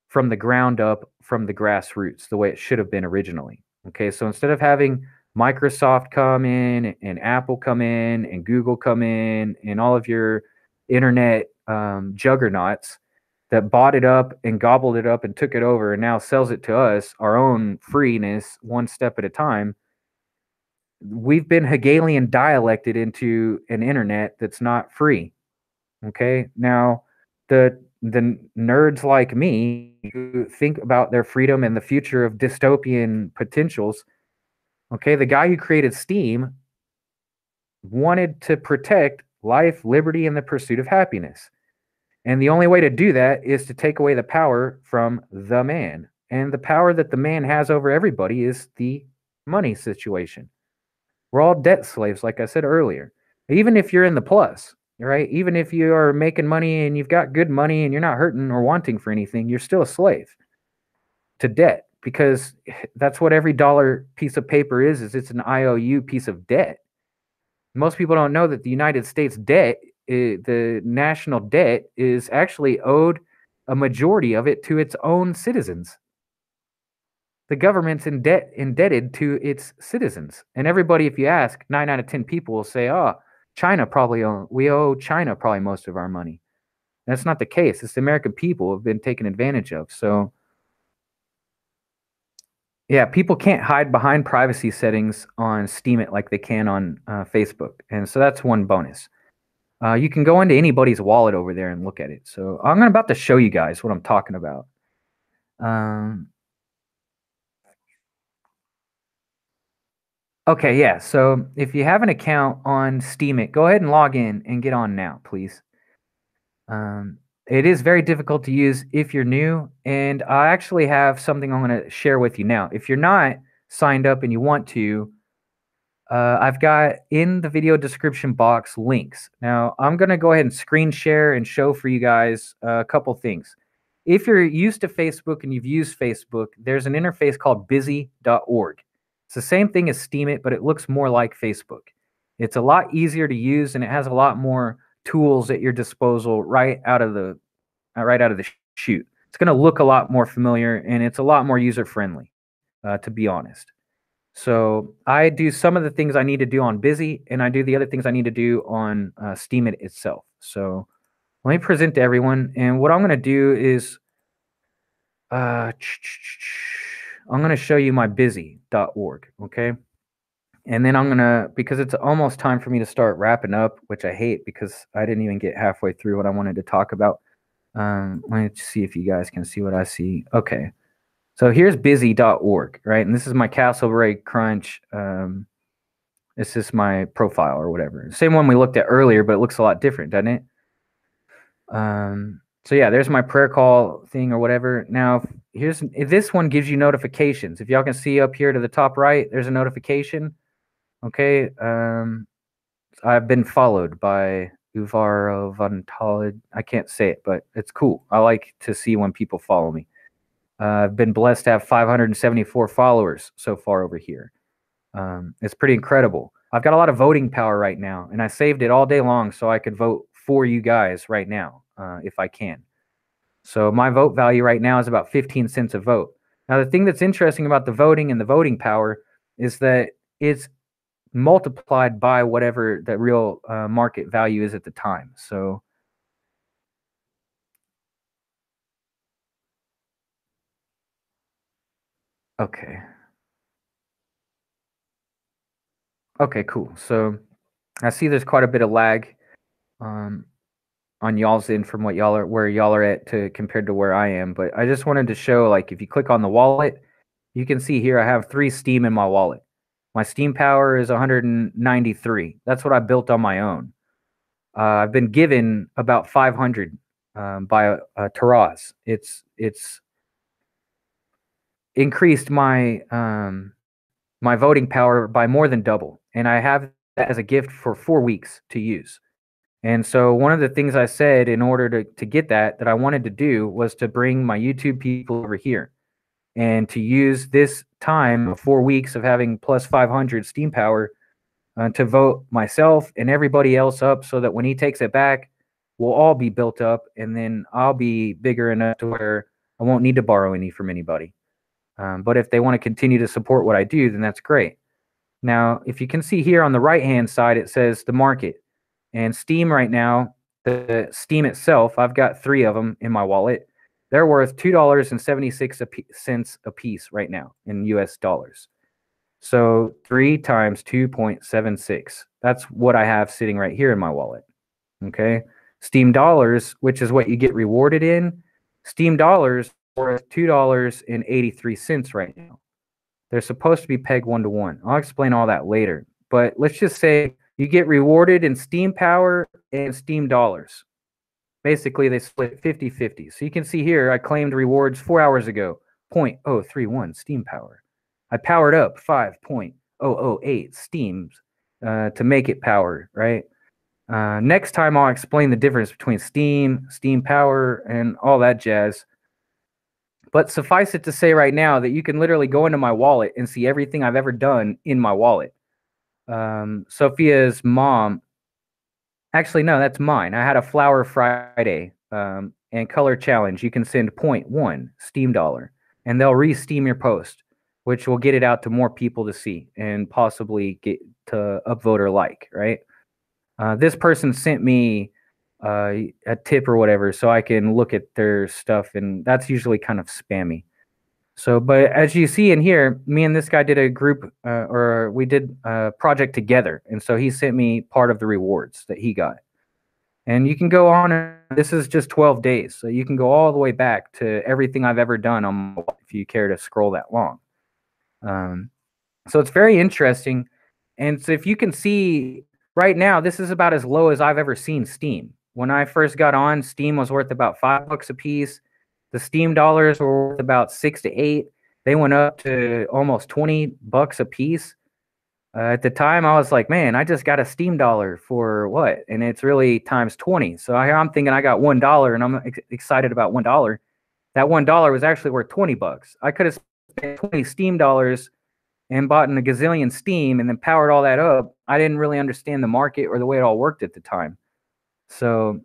from the ground up, from the grassroots, the way it should have been originally. Okay, so instead of having Microsoft come in and Apple come in and Google come in and all of your internet juggernauts that bought it up and gobbled it up and took it over and now sells it to us, our own freeness, one step at a time, we've been Hegelian dialected into an internet that's not free. Okay. Now, the nerds like me who think about their freedom and the future of dystopian potentials, okay, the guy who created Steem wanted to protect life, liberty, and the pursuit of happiness. And the only way to do that is to take away the power from the man. And the power that the man has over everybody is the money situation. We're all debt slaves, like I said earlier. Even if you're in the plus, right? Even if you are making money and you've got good money and you're not hurting or wanting for anything, you're still a slave to debt because that's what every dollar piece of paper is it's an IOU piece of debt. Most people don't know that the United States debt, the national debt, is actually owed a majority of it to its own citizens. The government's indebted to its citizens. And everybody, if you ask, 9 out of 10 people will say, oh, we owe China probably most of our money. That's not the case. It's the American people who have been taken advantage of. So, yeah, people can't hide behind privacy settings on STEEMIT like they can on Facebook. And so that's one bonus. You can go into anybody's wallet over there and look at it. So I'm about to show you guys what I'm talking about. Okay, yeah. So if you have an account on STEEMIT, go ahead and log in and get on now, please. It is very difficult to use if you're new, and I actually have something I'm going to share with you now. If you're not signed up and you want to, I've got in the video description box links. Now, I'm going to go ahead and screen share and show for you guys a couple things. If you're used to Facebook and you've used Facebook, there's an interface called busy.org. It's the same thing as STEEMIT, but it looks more like Facebook. It's a lot easier to use, and it has a lot more tools at your disposal right out of the chute. It's going to look a lot more familiar, and it's a lot more user friendly, to be honest. So I do some of the things I need to do on Busy, and I do the other things I need to do on STEEMIT itself. So let me present to everyone, and what I'm going to do is I'm going to show you my busy.org, okay? And then I'm going to, because it's almost time for me to start wrapping up, which I hate because I didn't even get halfway through what I wanted to talk about. Let me see if you guys can see what I see. Okay. So here's busy.org, right? And this is my Castleberry Crunch. This is my profile or whatever. Same one we looked at earlier, but it looks a lot different, doesn't it? So yeah, there's my prayer call thing or whatever. Now, this one gives you notifications. If y'all can see up here to the top right, there's a notification. Okay. I've been followed by UPVOTE. I can't say it, but it's cool. I like to see when people follow me. I've been blessed to have 574 followers so far over here. It's pretty incredible. I've got a lot of voting power right now, and I saved it all day long so I could vote for you guys right now, if I can. So my vote value right now is about 15 cents a vote. Now, the thing that's interesting about the voting and the voting power is that it's multiplied by whatever the real market value is at the time. So okay. Okay, cool. So I see there's quite a bit of lag on y'all's end from what y'all are where y'all are at to compared to where I am. But I just wanted to show, like, if you click on the wallet, you can see here I have 3 Steem in my wallet. My Steem power is 193. That's what I built on my own. I've been given about 500 by Taraz. It's increased my my voting power by more than double, and I have that as a gift for 4 weeks to use. And so one of the things I said in order to get that I wanted to do was to bring my YouTube people over here and to use this time of 4 weeks of having plus 500 Steem power to vote myself and everybody else up, so that when he takes it back, we'll all be built up, and then I'll be bigger enough to where I won't need to borrow any from anybody. But if they want to continue to support what I do, then that's great. Now, if you can see here on the right-hand side, it says the market. And Steem right now, the Steem itself, I've got 3 of them in my wallet. They're worth $2.76 a piece right now in US dollars. So 3 times 2.76. That's what I have sitting right here in my wallet. Okay. Steem dollars, which is what you get rewarded in, Steem dollars worth $2.83 right now. They're supposed to be pegged 1-to-1. I'll explain all that later. But let's just say you get rewarded in Steem power and Steem dollars. Basically, they split 50-50. So you can see here, I claimed rewards 4 hours ago, 0.031 Steem power. I powered up 5.008 Steems to make it power, right? Next time, I'll explain the difference between Steem, Steem power, and all that jazz. But suffice it to say right now that you can literally go into my wallet and see everything I've ever done in my wallet. Sophia's mom, actually, no, that's mine. I had a Flower Friday and Color Challenge. You can send 0.1 Steem dollar, and they'll re-steam your post, which will get it out to more people to see and possibly get to upvote or like, right? This person sent me a tip or whatever, so I can look at their stuff, and that's usually kind of spammy. So, but as you see in here, me and this guy did a group, or we did a project together, and so he sent me part of the rewards that he got. And you can go on, and this is just 12 days, so you can go all the way back to everything I've ever done on my life if you care to scroll that long. So it's very interesting, and so if you can see right now, this is about as low as I've ever seen Steem. When I first got on, Steem was worth about $5 a piece. The Steem dollars were worth about 6 to 8. They went up to almost $20 a piece. At the time, I was like, man, I just got a Steem dollar for what? And it's really times 20. So I'm thinking I got $1, and I'm excited about $1. That $1 was actually worth $20. I could have spent 20 Steem dollars and bought a gazillion Steem and then powered all that up. I didn't really understand the market or the way it all worked at the time. So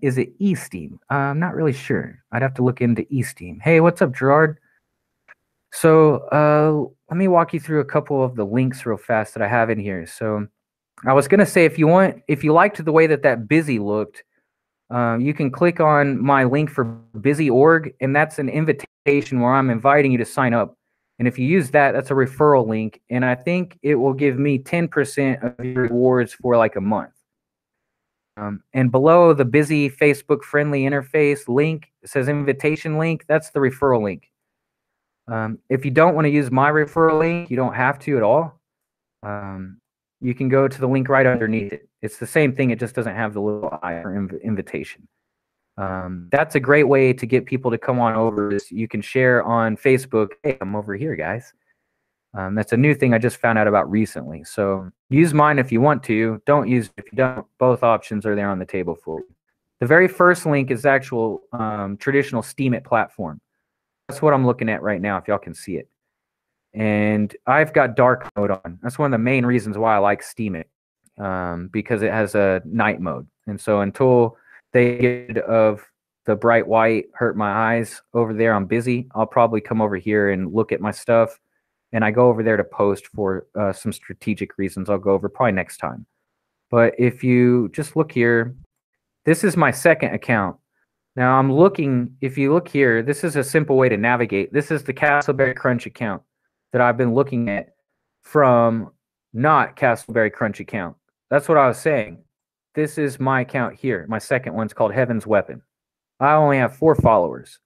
is it eSteem? I'm not really sure. I'd have to look into eSteem. Hey, what's up, Gerard? So let me walk you through a couple of the links real fast that I have in here. So I was going to say, if you liked the way that busy looked, you can click on my link for busy.org, and that's an invitation where I'm inviting you to sign up. And if you use that, that's a referral link, and I think it will give me 10% of your rewards for like a month. And below the busy Facebook friendly interface link, it says invitation link. That's the referral link. If you don't want to use my referral link, you don't have to at all. You can go to the link right underneath it. It's the same thing. It just doesn't have the little I for invitation. That's a great way to get people to come on over. You can share on Facebook, hey, I'm over here, guys. That's a new thing I just found out about recently. So use mine if you want to. Don't use it if you don't. Both options are there on the table for you. The very first link is actual traditional STEEMIT platform. That's what I'm looking at right now, if y'all can see it. And I've got dark mode on. That's one of the main reasons why I like STEEMIT, because it has a night mode. And so until they get rid of the bright white hurt my eyes over there, I'm busy, I'll probably come over here and look at my stuff and I go over there to post for some strategic reasons I'll go over probably next time. But if you just look here, this is my second account. Now I'm looking, if you look here, this is a simple way to navigate. This is the Castleberry Crunch account that I've been looking at from not Castleberry Crunch account. That's what I was saying. This is my account here. My second one's called Heaven's Weapon. I only have 4 followers.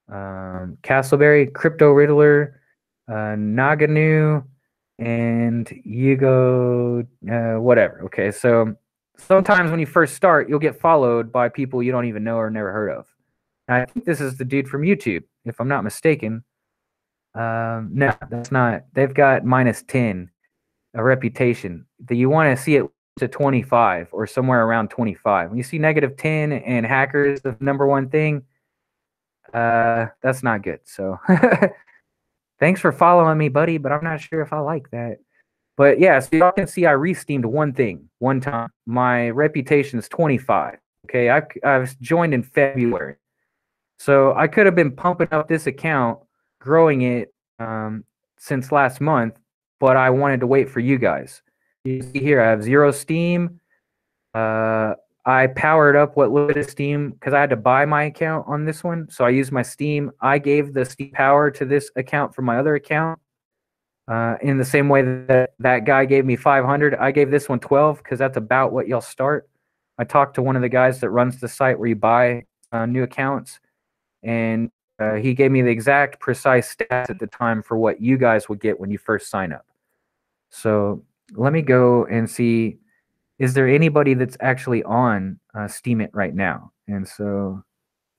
Castleberry, Crypto Riddler, Naganu, and Yugo, whatever. Okay, so sometimes when you first start, you'll get followed by people you don't even know or never heard of. And I think this is the dude from YouTube, if I'm not mistaken. No, that's not. They've got -10, a reputation. That you want to see it to 25 or somewhere around 25. When you see -10 and hackers, the #1 thing, that's not good. So thanks for following me, buddy, but I'm not sure if I like that. But yeah, so y'all can see I re-steamed one thing one time. My reputation is 25. Okay, I was joined in February. So I could have been pumping up this account, growing it since last month, but I wanted to wait for you guys. You see here, I have 0 Steem. I powered up what little bit of Steem because I had to buy my account on this one. So I used my Steem. I gave the Steem power to this account from my other account. In the same way that that guy gave me 500, I gave this one 12 because that's about what y'all start. I talked to one of the guys that runs the site where you buy new accounts, and he gave me the exact precise stats at the time for what you guys would get when you first sign up. So let me go and see, is there anybody that's actually on STEEMIT right now? And so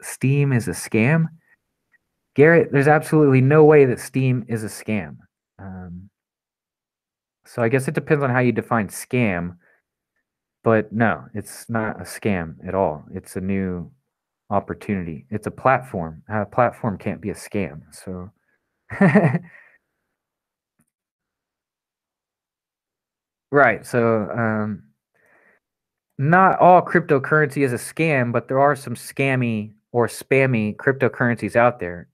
Steem is a scam? Garrett, there's absolutely no way that Steem is a scam. So I guess it depends on how you define scam, but no, it's not a scam at all. It's a new opportunity. It's a platform. A platform can't be a scam. So right. So not all cryptocurrency is a scam, but there are some scammy or spammy cryptocurrencies out there.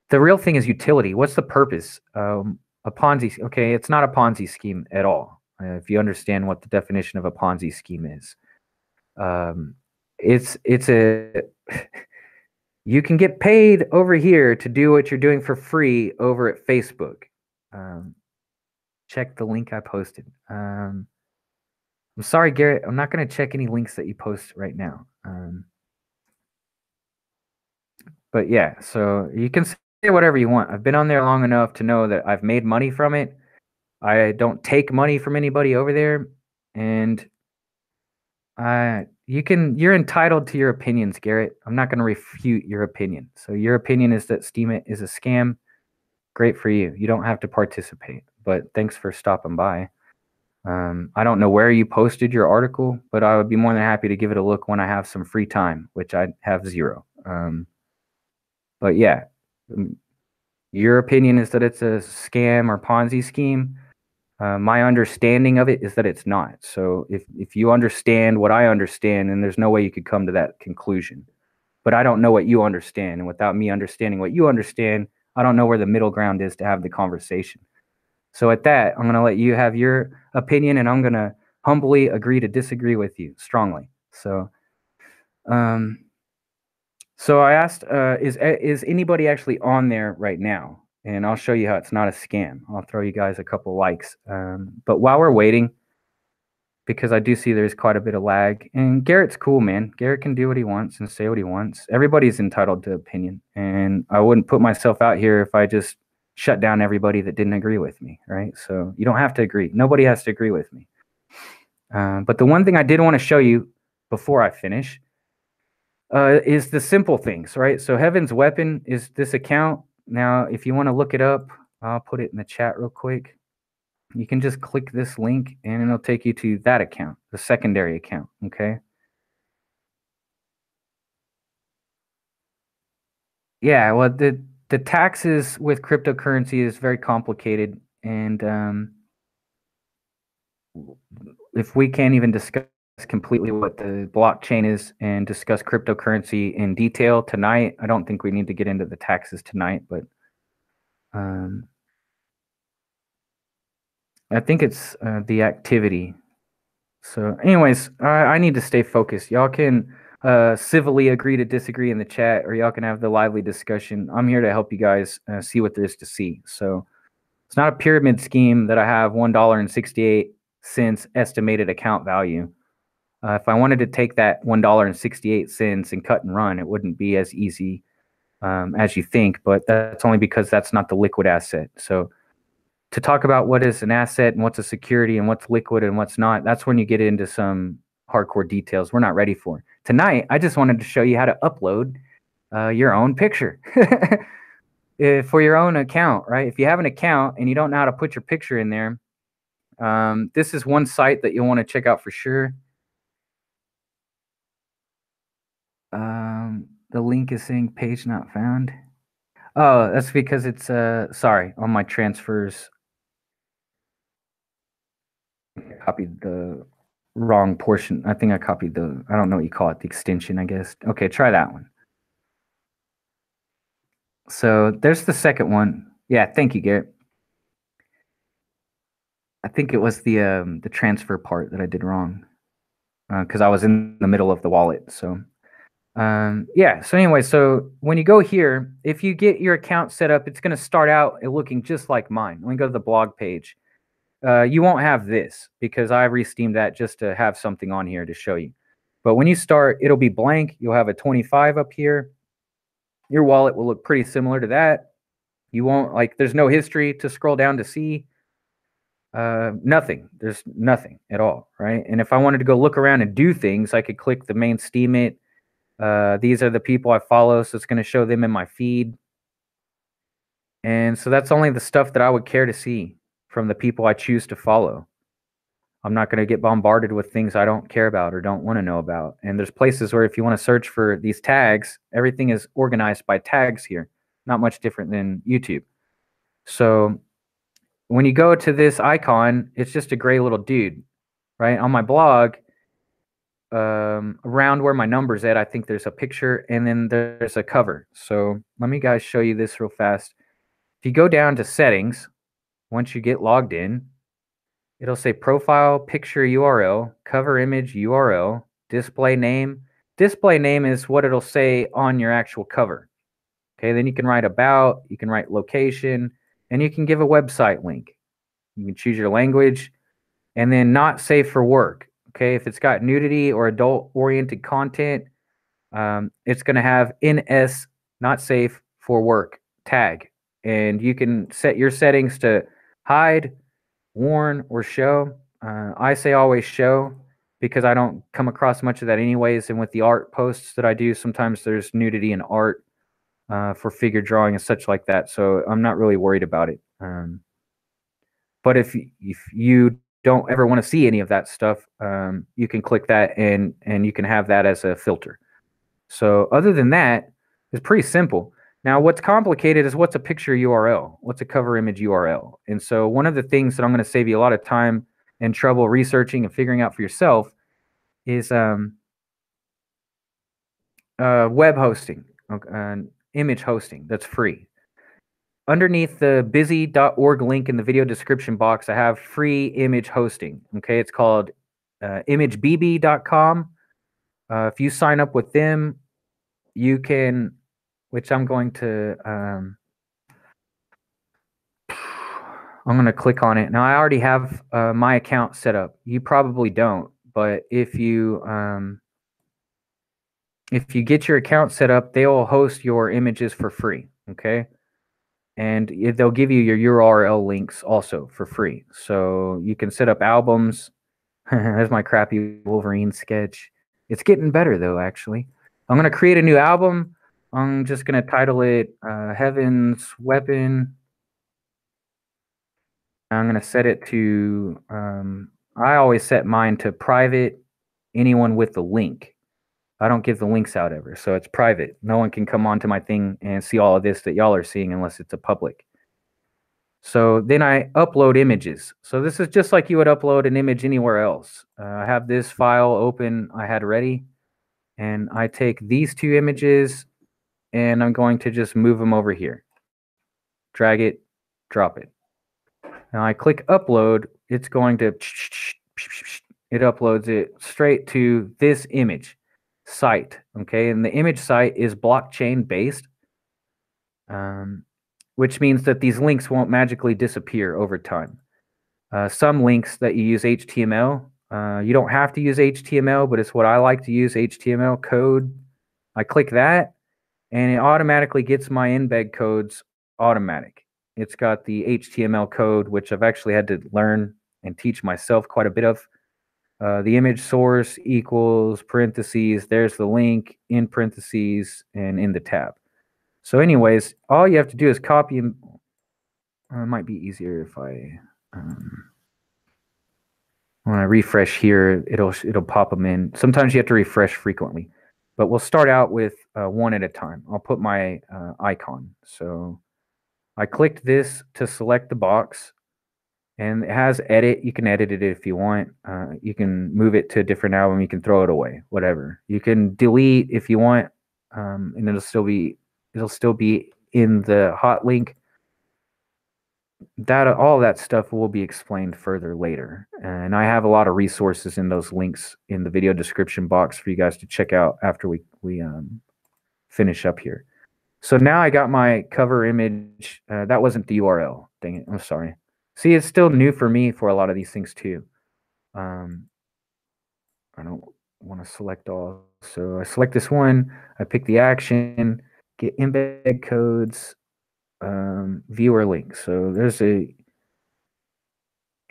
The real thing is utility. What's the purpose? A Ponzi. Okay, it's not a Ponzi scheme at all. If you understand what the definition of a Ponzi scheme is, it's a you can get paid over here to do what you're doing for free over at Facebook. Check the link I posted. I'm sorry, Garrett. I'm not going to check any links that you post right now. But yeah, so you can say whatever you want. I've been on there long enough to know that I've made money from it. I don't take money from anybody over there, and you're entitled to your opinions, Garrett. I'm not going to refute your opinion. So your opinion is that STEEMIT is a scam. Great for you. You don't have to participate, but thanks for stopping by. I don't know where you posted your article, but I would be more than happy to give it a look when I have some free time, which I have 0. But yeah, your opinion is that it's a scam or Ponzi scheme. My understanding of it is that it's not. So if you understand what I understand, then there's no way you could come to that conclusion. But I don't know what you understand. And without me understanding what you understand, I don't know where the middle ground is to have the conversation. So at that, I'm going to let you have your opinion, and I'm going to humbly agree to disagree with you strongly. So so I asked, is anybody actually on there right now? And I'll show you how it's not a scam. I'll throw you guys a couple likes. But while we're waiting, because I do see there's quite a bit of lag, and Garrett's cool, man. Garrett can do what he wants and say what he wants. Everybody's entitled to opinion, and I wouldn't put myself out here if I just shut down everybody that didn't agree with me, right? So you don't have to agree. Nobody has to agree with me. But the one thing I did want to show you before I finish is the simple things, right? So Heaven's Weapon is this account. Now, if you want to look it up, I'll put it in the chat real quick. You can just click this link and it'll take you to that account, the secondary account, okay? Yeah, well, the taxes with cryptocurrency is very complicated, and if we can't even discuss completely what the blockchain is and discuss cryptocurrency in detail tonight, I don't think we need to get into the taxes tonight, but I think it's the activity. So anyways, I need to stay focused. Y'all can civilly agree to disagree in the chat, or y'all can have the lively discussion. I'm here to help you guys see what there is to see. So it's not a pyramid scheme that I have $1.68 estimated account value. If I wanted to take that $1.68 and cut and run, it wouldn't be as easy as you think, but that's only because that's not the liquid asset. So to talk about what is an asset and what's a security and what's liquid and what's not, that's when you get into some hardcore details we're not ready for. Tonight, I just wanted to show you how to upload your own picture for your own account, right? If you have an account and you don't know how to put your picture in there, this is one site that you'll want to check out for sure. The link is saying page not found. Oh, that's because it's, sorry, on my transfers. I copied the wrong portion. I think I copied the, I don't know what you call it, the extension, I guess. Okay, try that one. So there's the second one. Yeah, thank you, Garrett. I think it was the transfer part that I did wrong because I was in the middle of the wallet. So yeah, so anyway, so when you go here, if you get your account set up, it's going to start out looking just like mine. Let me go to the blog page. You won't have this because I re-steamed that just to have something on here to show you. But when you start, it'll be blank. You'll have a 25 up here. Your wallet will look pretty similar to that. You won't, like, there's no history to scroll down to see. Nothing. There's nothing at all, right? And if I wanted to go look around and do things, I could click the main STEEMIT. These are the people I follow, so it's going to show them in my feed. And so that's only the stuff that I would care to see from the people I choose to follow. I'm not going to get bombarded with things I don't care about or don't want to know about. And there's places where if you want to search for these tags, everything is organized by tags here. Not much different than YouTube. So when you go to this icon, it's just a gray little dude, right? On my blog, around where my number's at, I think there's a picture and then there's a cover. So let me guys show you this real fast. If you go down to settings, once you get logged in, it'll say profile, picture URL, cover image URL, display name. Display name is what it'll say on your actual cover. Okay, then you can write about, you can write location, and you can give a website link. You can choose your language, and then not safe for work. Okay, if it's got nudity or adult-oriented content, it's going to have NS, not safe for work tag. And you can set your settings to hide, warn, or show. I say always show because I don't come across much of that anyways. And with the art posts that I do, sometimes there's nudity in art for figure drawing and such like that. So I'm not really worried about it. But if you don't ever want to see any of that stuff, you can click that and you can have that as a filter. So other than that, it's pretty simple. Now, what's complicated is what's a picture URL? What's a cover image URL? And so one of the things that I'm going to save you a lot of time and trouble researching and figuring out for yourself is web hosting, image hosting that's free. Underneath the busy.org link in the video description box, I have free image hosting. Okay, it's called imagebb.com. If you sign up with them, you can, which I'm going to, I'm going to click on it. Now, I already have my account set up. You probably don't, but if you get your account set up, they'll host your images for free. Okay. And they'll give you your URL links also for free. So you can set up albums. There's my crappy Wolverine sketch. It's getting better, though, actually. I'm going to create a new album. I'm just going to title it Heaven's Weapon. I'm going to set it to, I always set mine to private, anyone with the link. I don't give the links out ever, so it's private. No one can come onto my thing and see all of this that y'all are seeing unless it's a public. So then I upload images. So this is just like you would upload an image anywhere else. I have this file open I had ready, and I take these two images, and I'm going to just move them over here. Drag it drop it. Now I click upload, it's going to, it uploads it straight to this image site, okay? And the image site is blockchain based, which means that these links won't magically disappear over time. Some links that you use HTML, you don't have to use HTML, but it's what I like to use, HTML code. I click that, and it automatically gets my embed codes automatic. It's got the HTML code, which I've actually had to learn and teach myself quite a bit of. The image source equals parentheses, there's the link in parentheses and in the tab. So anyways, all you have to do is copy and it might be easier if I when I refresh here, it'll pop them in. Sometimes you have to refresh frequently, but we'll start out with one at a time. I'll put my icon. So I clicked this to select the box, and it has edit. You can edit it if you want. You can move it to a different album. You can throw it away, whatever. You can delete if you want, and it'll still be in the hot link. That all that stuff will be explained further later, and I have a lot of resources in those links in the video description box for you guys to check out after we finish up here. So now I got my cover image. That wasn't the URL. Dang it! I'm sorry. See, it's still new for me for a lot of these things too. I don't want to select all, so I select this one. I pick the action, get embed codes. Viewer link. So there's a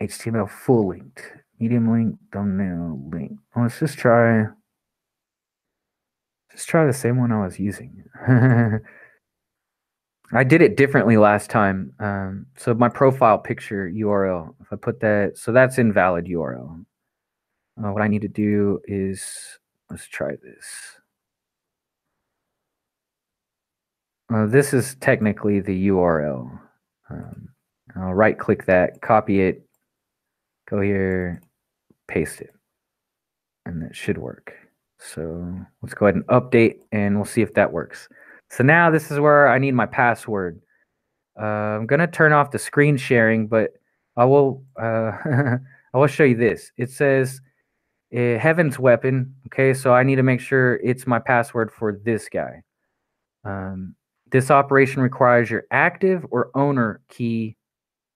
HTML full link, medium link, thumbnail link. Let's just try the same one I was using. I did it differently last time. So my profile picture URL, if I put that, so that's invalid URL. What I need to do is, let's try this. This is technically the URL. I'll right click that, copy it, go here, paste it, and that should work. So let's go ahead and update, and we'll see if that works. So now this is where I need my password. I'm gonna turn off the screen sharing, but I will I will show you this. It says Heaven's Weapon. Okay, so I need to make sure it's my password for this guy. This operation requires your active or owner key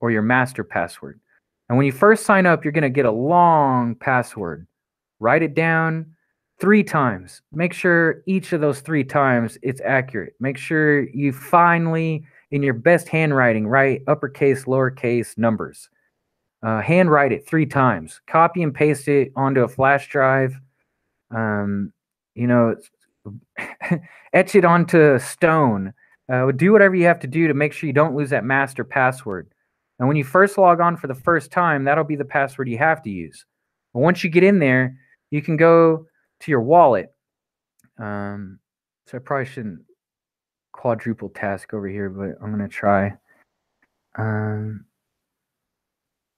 or your master password. And when you first sign up, you're going to get a long password. Write it down 3 times. Make sure each of those 3 times it's accurate. Make sure you finally, in your best handwriting, write uppercase, lowercase numbers. Handwrite it 3 times. Copy and paste it onto a flash drive. Etch it onto stone. Do whatever you have to do to make sure you don't lose that master password. And when you first log on for the first time, that'll be the password you have to use. But once you get in there, you can go to your wallet. So I probably shouldn't quadruple task over here, but I'm going to try.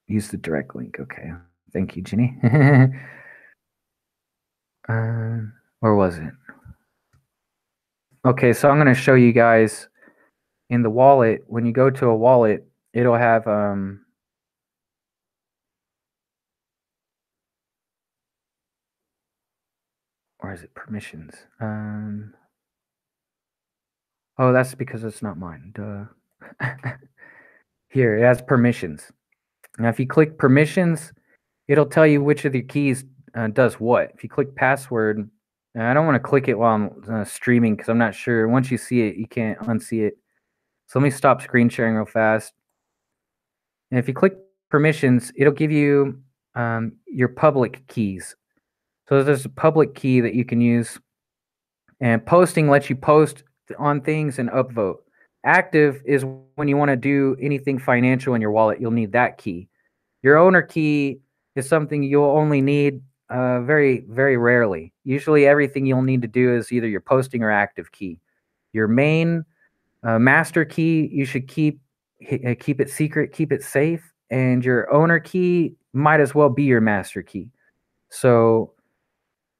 Use the direct link. Okay. Thank you, Ginny. Where was it? Okay, so I'm going to show you guys in the wallet. When you go to a wallet, it'll have or is it permissions? Oh, that's because it's not mine. Duh. Here, it has permissions. Now, if you click permissions, it'll tell you which of the keys does what. If you click password, I don't want to click it while I'm streaming because I'm not sure. Once you see it, you can't unsee it. So let me stop screen sharing real fast. And if you click permissions, it'll give you your public keys. So there's a public key that you can use. And posting lets you post on things and upvote. Active is when you want to do anything financial in your wallet, you'll need that key. Your owner key is something you'll only need very, very rarely. Usually everything you'll need to do is either your posting or active key. Your main master key, you should keep it secret, keep it safe. And your owner key might as well be your master key. So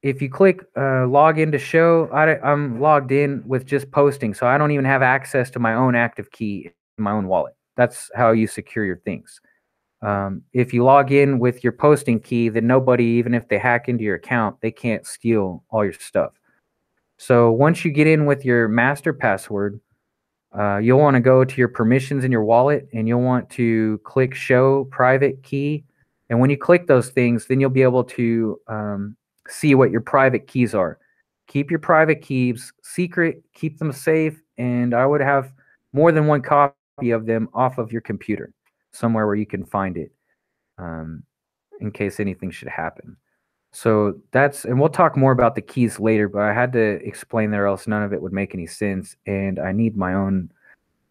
if you click log in to show, I'm logged in with just posting. So I don't even have access to my own active key in my own wallet. That's how you secure your things. If you log in with your posting key, then nobody, even if they hack into your account, they can't steal all your stuff. So once you get in with your master password, you'll want to go to your permissions in your wallet, and you'll want to click show private key. And when you click those things, then you'll be able to see what your private keys are. Keep your private keys secret, keep them safe, and I would have more than one copy of them off of your computer, somewhere where you can find it, in case anything should happen. So that's, and we'll talk more about the keys later, but I had to explain that or else none of it would make any sense. And I need my own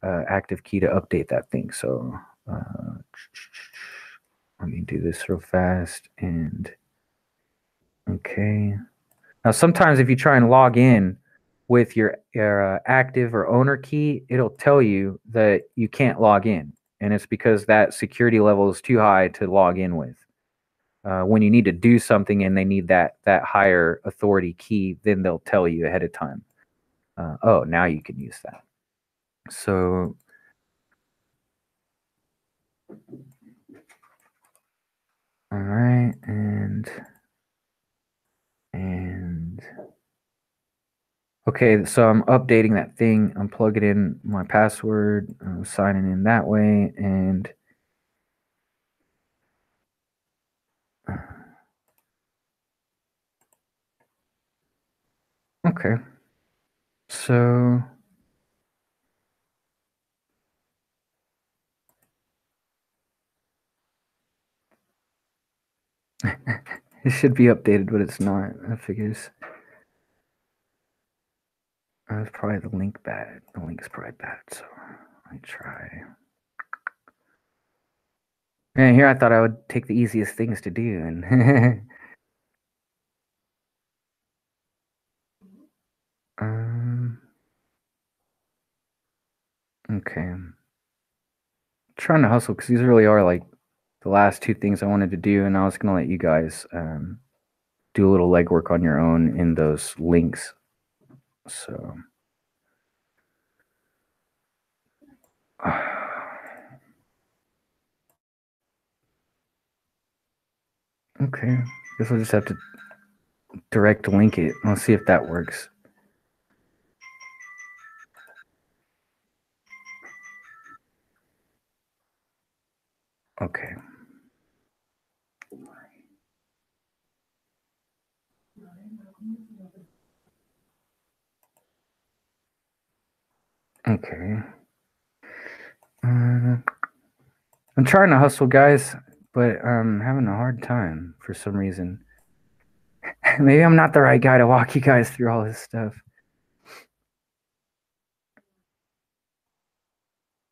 active key to update that thing. So let me do this real fast. And okay. Now, sometimes if you try and log in with your active or owner key, it'll tell you that you can't log in. And it's because that security level is too high to log in with. When you need to do something and they need that higher authority key, then they'll tell you ahead of time. Oh, now you can use that. So all right, and okay, so I'm updating that thing. I'm plugging in my password, I'm signing in that way, and okay. So it should be updated, but it's not. I figures. That's probably the link bad. The link's probably bad, so let me try. And here I thought I would take the easiest things to do, and okay. I'm trying to hustle because these really are like the last two things I wanted to do, and I was gonna let you guys do a little legwork on your own in those links. So okay, guess we'll just have to direct link it. Let's see if that works. Okay. Okay. I'm trying to hustle, guys, but I'm having a hard time for some reason. Maybe I'm not the right guy to walk you guys through all this stuff.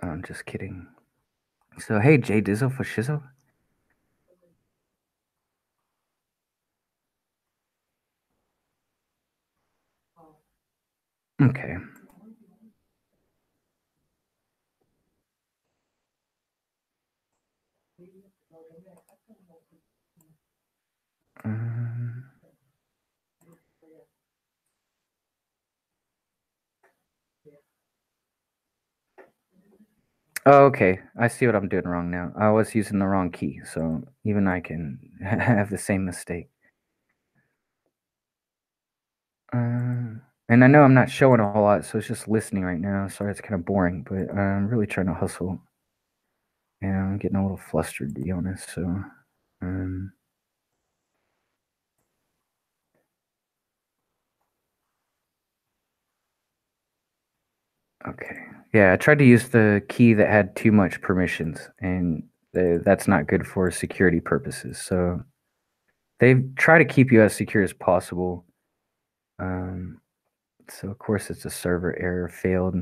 I'm just kidding. So, hey, Jay Dizzle for Shizzle. Okay. Oh, okay. I see what I'm doing wrong now. I was using the wrong key, so even I can have the same mistake. And I know I'm not showing a whole lot, so it's just listening right now. Sorry, it's kind of boring, but I'm really trying to hustle. And I'm getting a little flustered, to be honest. So, okay. Yeah, I tried to use the key that had too much permissions, and that's not good for security purposes. So they try to keep you as secure as possible. So of course it's a server error, failed.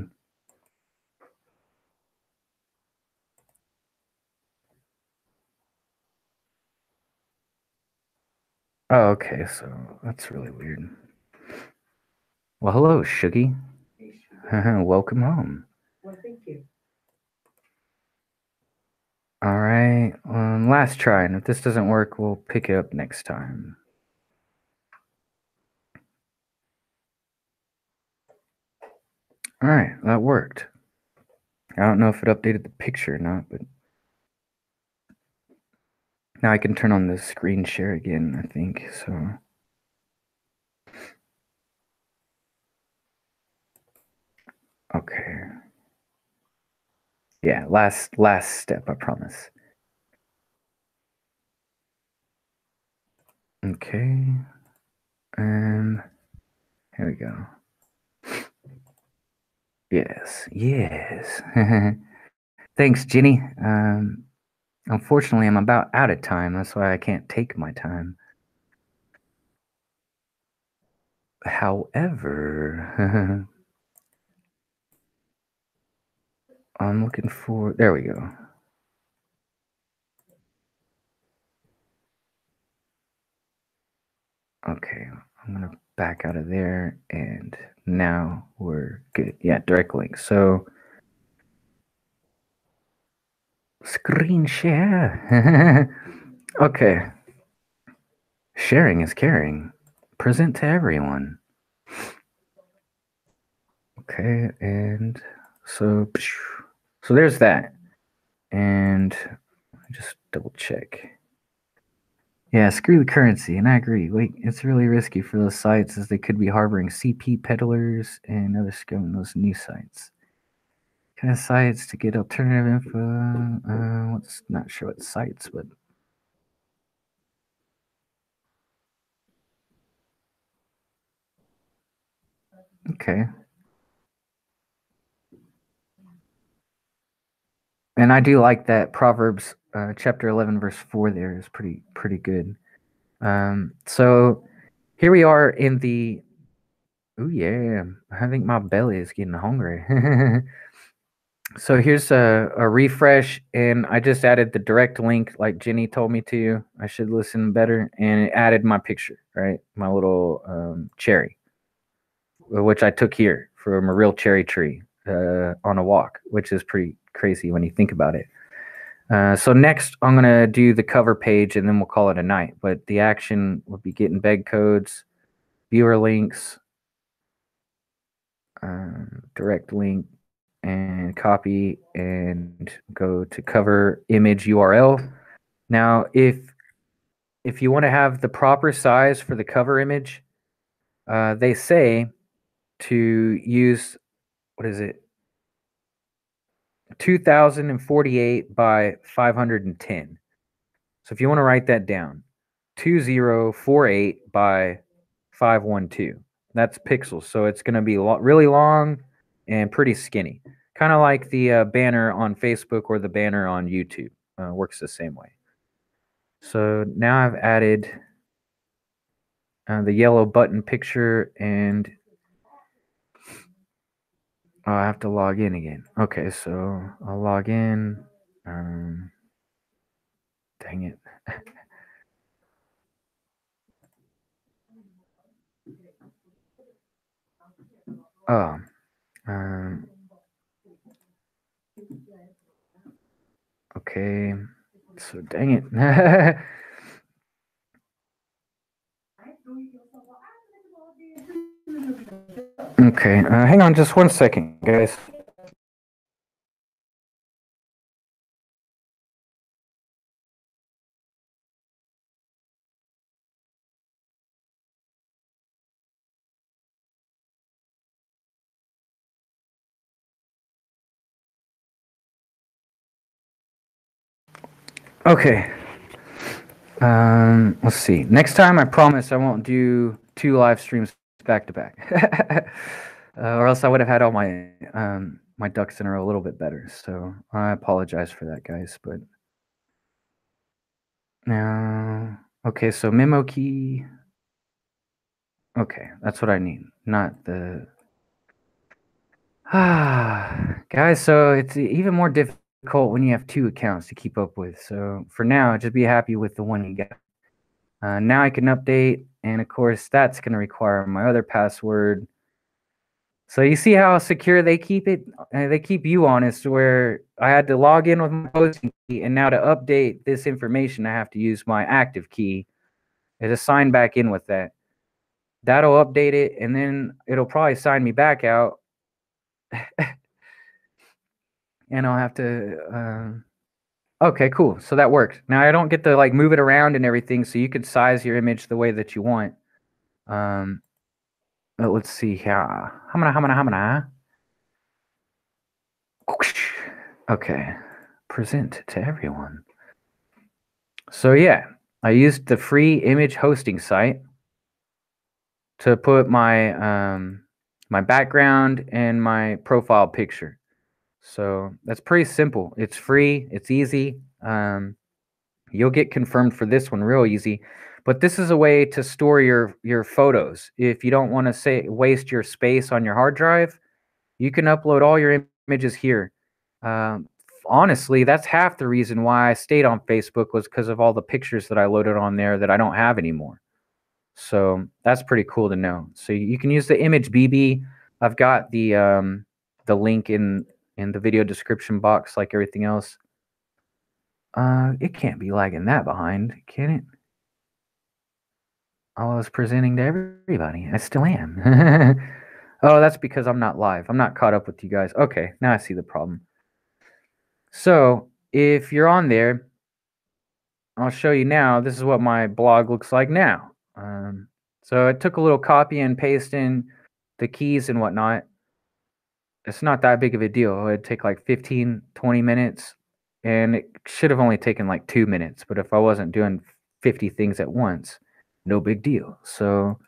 Oh, okay, so that's really weird. Well, hello, Shuggy. Welcome home. Well, thank you. All right, last try, and if this doesn't work, we'll pick it up next time. All right, that worked. I don't know if it updated the picture or not, but now I can turn on the screen share again, I think. So okay. Yeah, last step, I promise. Okay. Here we go. Yes, yes. Thanks, Jenny. Unfortunately, I'm about out of time. That's why I can't take my time. However, I'm looking for... There we go. Okay, I'm going to back out of there, and now we're good. Yeah, direct link. So, screen share. Okay. Sharing is caring. Present to everyone. Okay, and so there's that. And just double check. Yeah, screw the currency, and I agree. Wait, it's really risky for those sites as they could be harboring CP peddlers and other scum those new sites. Kind of sites to get alternative info. What's not sure what sites, but okay. And I do like that Proverbs chapter 11 verse 4 there is pretty good. So here we are in the... Oh yeah, I think my belly is getting hungry. So here's a refresh, and I just added the direct link like Jenny told me to. I should listen better, and it added my picture, right? My little cherry, which I took here from a real cherry tree on a walk, which is pretty crazy when you think about it. So next, I'm going to do the cover page, and then we'll call it a night. But the action will be getting beg codes, viewer links, direct link, and copy, and go to cover image URL. Now, if you want to have the proper size for the cover image, they say to use, what is it? 2048 by 510. So if you want to write that down, 2048 by 512. That's pixels. So it's going to be really long and pretty skinny. Kind of like the banner on Facebook or the banner on YouTube. Works the same way. So now I've added the yellow button picture, and I have to log in again. Okay, so I'll log in. Dang it. Oh, okay. So dang it. Okay, hang on just 1 second, guys. Okay. Let's see. Next time, I promise I won't do 2 live streams back to back, or else I would have had all my my ducks in a row a little bit better. So I apologize for that, guys. But now, okay. So memo key. Okay, that's what I need, not the... Guys, so it's even more difficult when you have 2 accounts to keep up with. So for now, just be happy with the one you got. Now I can update, and of course, that's going to require my other password. So you see how secure they keep it? They keep you honest, where I had to log in with my hosting key, and now to update this information, I have to use my active key and to sign back in with that. That'll update it, and then it'll probably sign me back out. And I'll have to, okay, cool. So that worked. Now I don't get to like move it around and everything, so you could size your image the way that you want. Let's see here. Hamana. Okay. Present to everyone. So yeah, I used the free image hosting site to put my my background and my profile picture. So that's pretty simple. It's free. It's easy. You'll get confirmed for this one real easy. But this is a way to store your photos. If you don't want to waste your space on your hard drive, you can upload all your images here. Um, Honestly, that's half the reason why I stayed on Facebook was because of all the pictures that I loaded on there that I don't have anymore. So that's pretty cool to know. So you can use the image BB. I've got the link in the video description box like everything else. It can't be lagging that behind, can it? I was presenting to everybody. I still am. Oh, that's because I'm not live. I'm not caught up with you guys. Okay, now I see the problem. So if you're on there, I'll show you now. This is what my blog looks like now. So I took a little copy and paste in the keys and whatnot. It's not that big of a deal. It'd take like 15, 20 minutes, and it should have only taken like 2 minutes. But if I wasn't doing 50 things at once, no big deal. So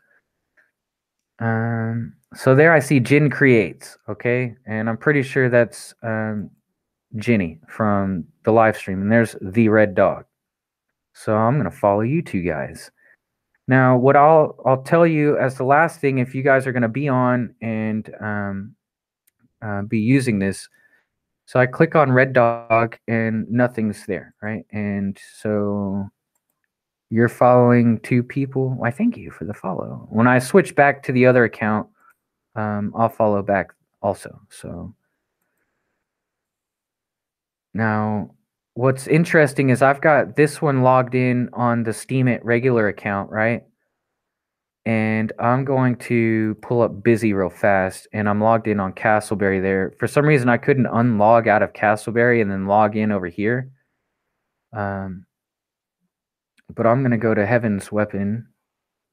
there I see Jin Creates, okay? And I'm pretty sure that's Ginny from the live stream, and there's the red dog. So I'm gonna follow you two guys. Now, what I'll tell you as the last thing, if you guys are gonna be on and be using this, so I click on red dog and nothing's there, right? And so you're following two people. Why, thank you for the follow. When I switch back to the other account, I'll follow back also. So now what's interesting is I've got this one logged in on the STEEMIT regular account, right? And I'm going to pull up Busy real fast, and I'm logged in on Castleberry there. For some reason, I couldn't unlog out of Castleberry and then log in over here. But I'm going to go to Heaven's Weapon,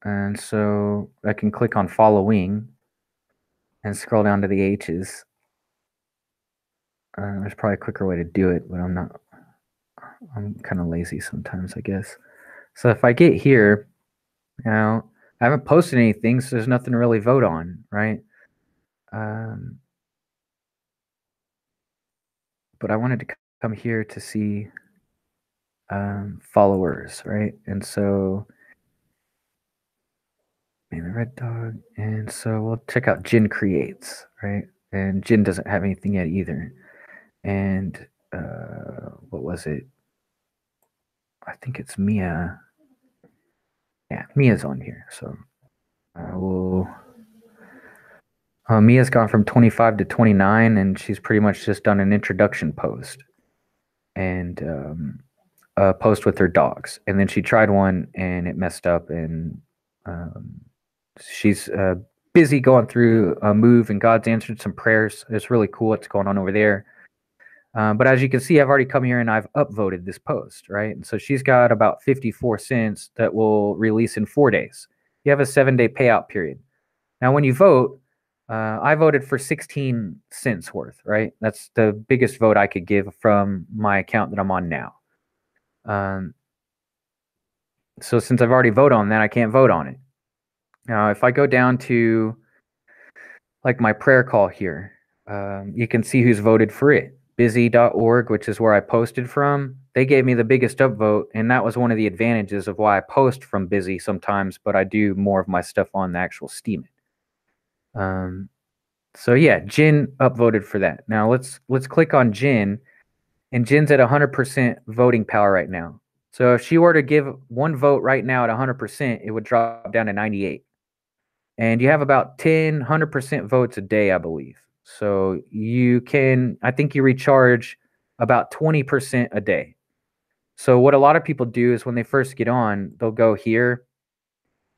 and so I can click on Following and scroll down to the H's. There's probably a quicker way to do it, but I'm not. I'm kind of lazy sometimes, I guess. So if I get here, now I haven't posted anything, so there's nothing to really vote on, right? But I wanted to come here to see followers, right? And so, the red dog, and so we'll check out Jin Creates, right? And Jin doesn't have anything yet either. And what was it? I think it's Mia. Yeah, Mia's on here, so we'll. Mia's gone from 25 to 29, and she's pretty much just done an introduction post and a post with her dogs. And then she tried one, and it messed up, and she's busy going through a move, and God's answered some prayers. It's really cool what's going on over there. But as you can see, I've already come here and I've upvoted this post, right? And so she's got about 54 cents that will release in 4 days. You have a 7-day payout period. Now, when you vote, I voted for 16 cents worth, right? That's the biggest vote I could give from my account that I'm on now. So since I've already voted on that, I can't vote on it. Now, if I go down to like my prayer call here, you can see who's voted for it. Busy.org, which is where I posted from, they gave me the biggest upvote, and that was one of the advantages of why I post from Busy sometimes, but I do more of my stuff on the actual STEEMIT. So yeah, Jin upvoted for that. Now let's click on Jin, and Jin's at 100% voting power right now. So if she were to give one vote right now at 100%, it would drop down to 98. And you have about 100% votes a day, I believe. So you can, I think you recharge about 20% a day. So what a lot of people do is when they first get on, they'll go here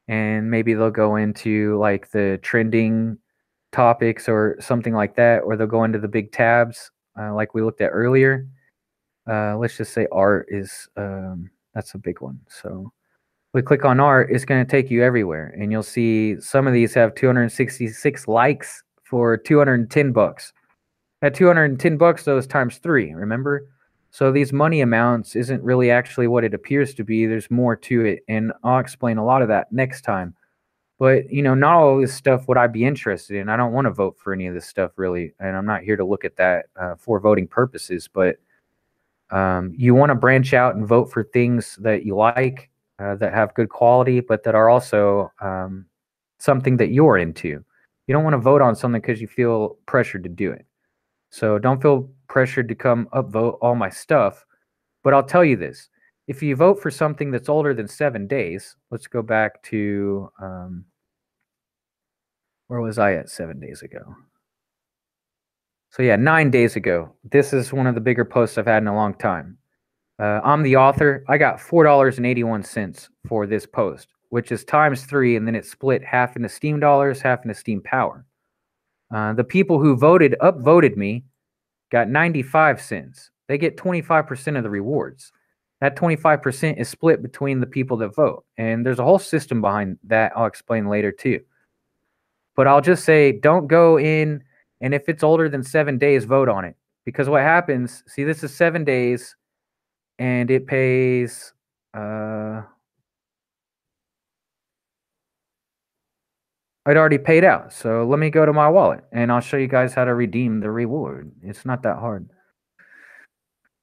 and maybe they'll go into like the trending topics or something like that, or they'll go into the big tabs. like we looked at earlier. Let's just say art is, that's a big one. So we click on art, it's going to take you everywhere. And you'll see some of these have 266 likes for 210 bucks. At 210 bucks, those times 3, remember? So these money amounts isn't really actually what it appears to be. There's more to it, and I'll explain a lot of that next time. But, you know, not all this stuff would I be interested in. I don't want to vote for any of this stuff, really, and I'm not here to look at that for voting purposes. But you want to branch out and vote for things that you like, that have good quality, but that are also something that you're into. You don't want to vote on something because you feel pressured to do it. So don't feel pressured to come upvote all my stuff. But I'll tell you this. If you vote for something that's older than 7 days, let's go back to, where was I at 7 days ago? So yeah, 9 days ago. This is one of the bigger posts I've had in a long time. I'm the author. I got $4.81 for this post, which is times 3, and then it's split half into Steem dollars, half into Steem power. The people who upvoted me, got 95 cents. They get 25% of the rewards. That 25% is split between the people that vote. And there's a whole system behind that I'll explain later too. But I'll just say, don't go in, and if it's older than 7 days, vote on it. Because what happens, see, this is 7 days, and it pays, it already paid out. So let me go to my wallet, and I'll show you guys how to redeem the reward. It's not that hard.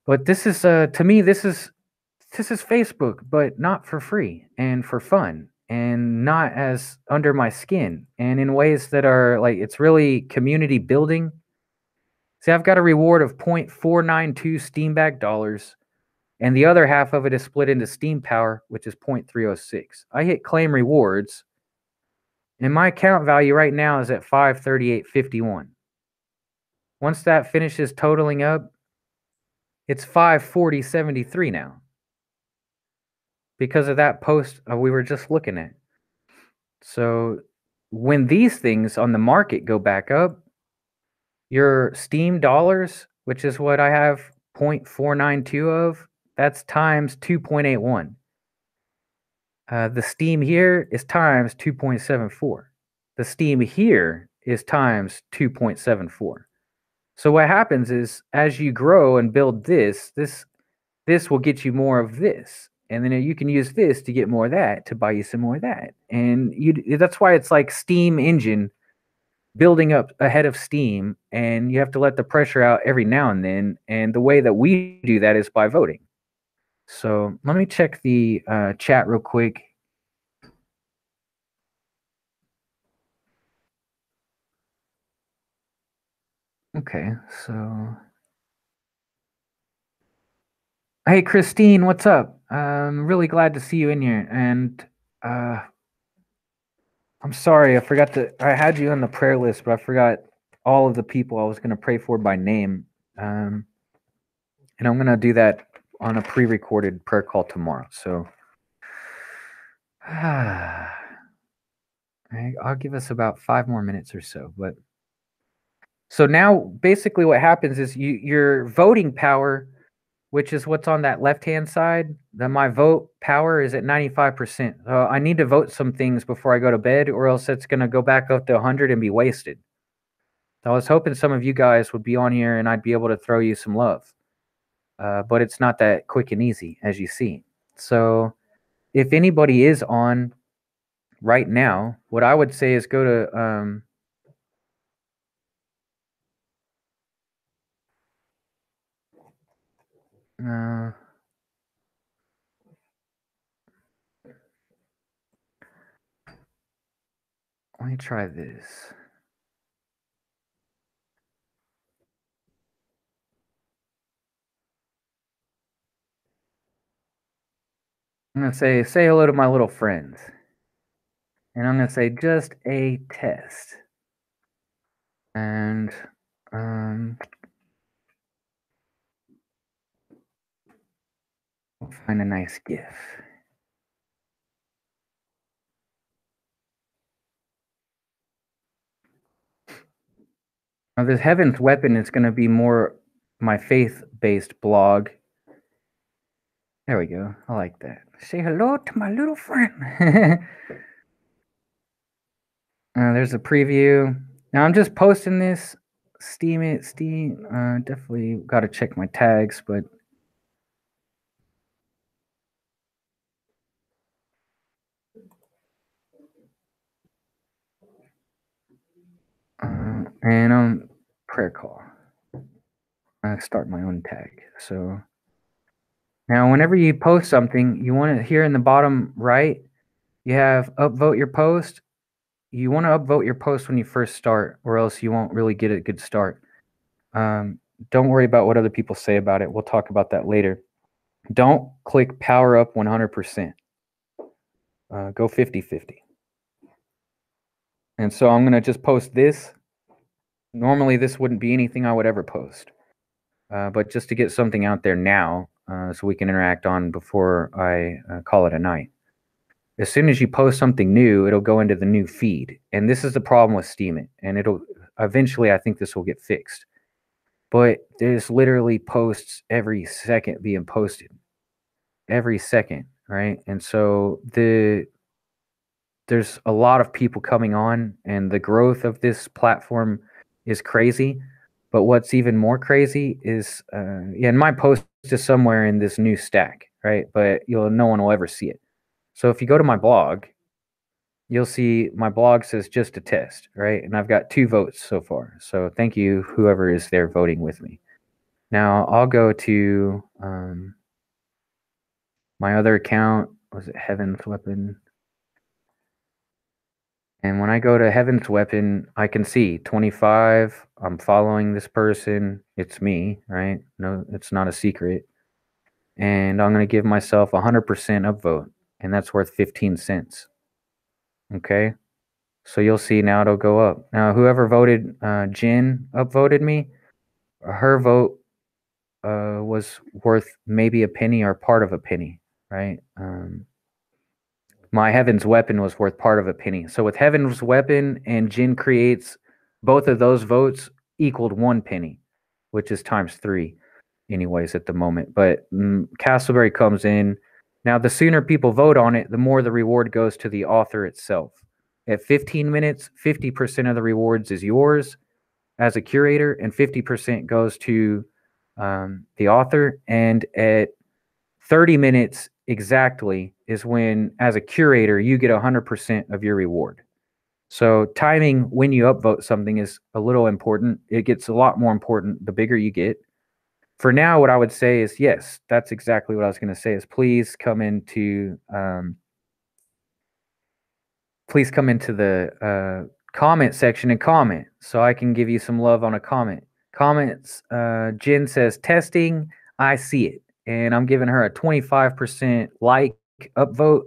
But this is, to me, this is Facebook, but not for free and for fun and not as under my skin and in ways that are like, it's really community building. See, I've got a reward of 0.492 Steem back dollars, and the other half of it is split into Steem power, which is 0.306. I hit claim rewards, and my account value right now is at 538.51. Once that finishes totaling up, it's 540.73 now, because of that post we were just looking at. So when these things on the market go back up, your Steem dollars, which is what I have 0.492 of, that's times 2.81. The Steem here is times 2.74. The Steem here is times 2.74. So what happens is, as you grow and build this will get you more of this. And then you can use this to get more of that, to buy you some more of that. And that's why it's like Steam engine building up ahead of Steem, and you have to let the pressure out every now and then. And the way that we do that is by voting. So let me check the chat real quick. Okay, so hey Christine, what's up? I'm really glad to see you in here, and I'm sorry, I had you on the prayer list, but I forgot all of the people I was going to pray for by name. And I'm going to do that on a pre-recorded prayer call tomorrow. So I'll give us about 5 more minutes or so. But so now basically what happens is your voting power, which is what's on that left-hand side, then my vote power is at 95%. I need to vote some things before I go to bed, or else it's going to go back up to 100 and be wasted. So I was hoping some of you guys would be on here and I'd be able to throw you some love. But it's not that quick and easy, as you see. So if anybody is on right now, what I would say is go to let me try this. I'm going to say hello to my little friends. And I'm going to say just a test. And we'll find a nice GIF. Now this Heaven's Weapon is going to be more my faith-based blog. There we go. I like that. Say hello to my little friend. There's a preview. Now I'm just posting this. STEEMIT, Steem. Definitely got to check my tags, but and prayer call. I start my own tag. So now whenever you post something, you want to here in the bottom right, you have upvote your post. You want to upvote your post when you first start, or else you won't really get a good start. Don't worry about what other people say about it. We'll talk about that later. Don't click power up 100%. Go 50-50. And so I'm going to just post this. Normally, this wouldn't be anything I would ever post. But just to get something out there now so we can interact on before I call it a night. As soon as you post something new, it'll go into the new feed. And this is the problem with STEEMIT. And it'll eventually, I think this will get fixed. But there's literally posts every second being posted. Every second, right? And so there's a lot of people coming on, and the growth of this platform is crazy. But what's even more crazy is, and my post is somewhere in this new stack, right? But no one will ever see it. So if you go to my blog, you'll see my blog says just a test, right? And I've got 2 votes so far. So thank you, whoever is there voting with me. Now I'll go to my other account. Was it Heaven's Weapon? And when I go to Heaven's Weapon, I can see 25. I'm following this person. It's me, right? No, it's not a secret. And I'm going to give myself 100% upvote, and that's worth 15 cents. Okay? So you'll see now it'll go up. Now, whoever voted Jen upvoted me, her vote was worth maybe a penny or part of a penny, right? My Heaven's Weapon was worth part of a penny. So with Heaven's Weapon and Jin Creates, both of those votes equaled 1 penny, which is times 3 anyways at the moment. But Castleberry comes in. Now, the sooner people vote on it, the more the reward goes to the author itself. At 15 minutes, 50% of the rewards is yours as a curator, and 50% goes to the author. And at 30 minutes exactly is when, as a curator, you get 100% of your reward. So timing when you upvote something is a little important. It gets a lot more important the bigger you get. For now, what I would say is, yes, that's exactly what I was going to say, is please come into the comment section and comment so I can give you some love on a comment. Comments, Jen says, testing, I see it. And I'm giving her a 25% like upvote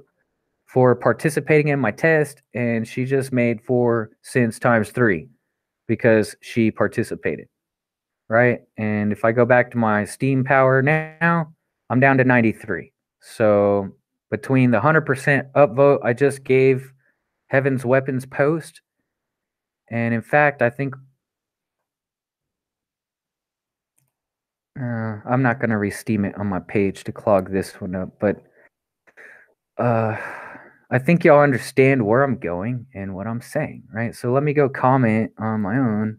for participating in my test, and she just made 4 cents times 3 because she participated, right? And if I go back to my Steam power now, I'm down to 93. So between the 100% upvote I just gave Heaven's Weapons post, and in fact, I think I'm not going to re-steam it on my page to clog this one up, but I think y'all understand where I'm going and what I'm saying, right? So let me go comment on my own.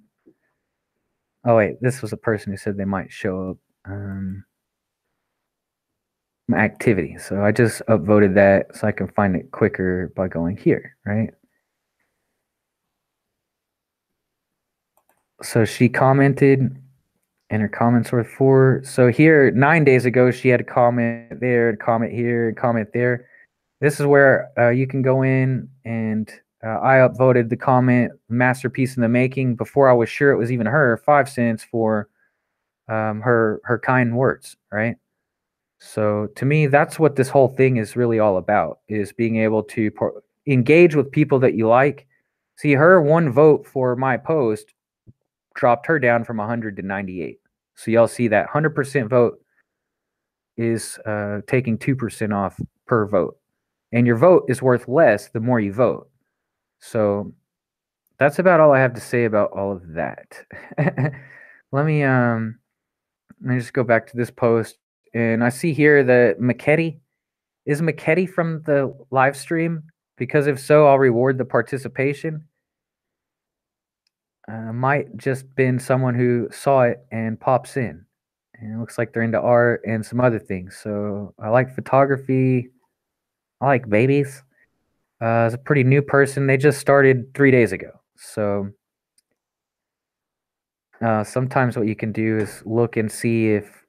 Oh, wait, this was a person who said they might show up. My activity. So I just upvoted that so I can find it quicker by going here, right? So she commented, and her comments were 4. So here, 9 days ago, she had a comment there, a comment here, a comment there. This is where you can go in, and I upvoted the comment, masterpiece in the making, before I was sure it was even her, 5 cents for her kind words, right? So to me, that's what this whole thing is really all about, is being able to engage with people that you like. See, her 1 vote for my post dropped her down from 100 to 98. So y'all see that 100% vote is taking 2% off per vote. And your vote is worth less the more you vote. So that's about all I have to say about all of that. Let me let me just go back to this post, and I see here that McKetty is McKetty from the live stream, because if so, I'll reward the participation. Might just been someone who saw it and pops in, and it looks like they're into art and some other things. So I like photography. I like babies. It's a pretty new person. They just started 3 days ago. So sometimes what you can do is look and see if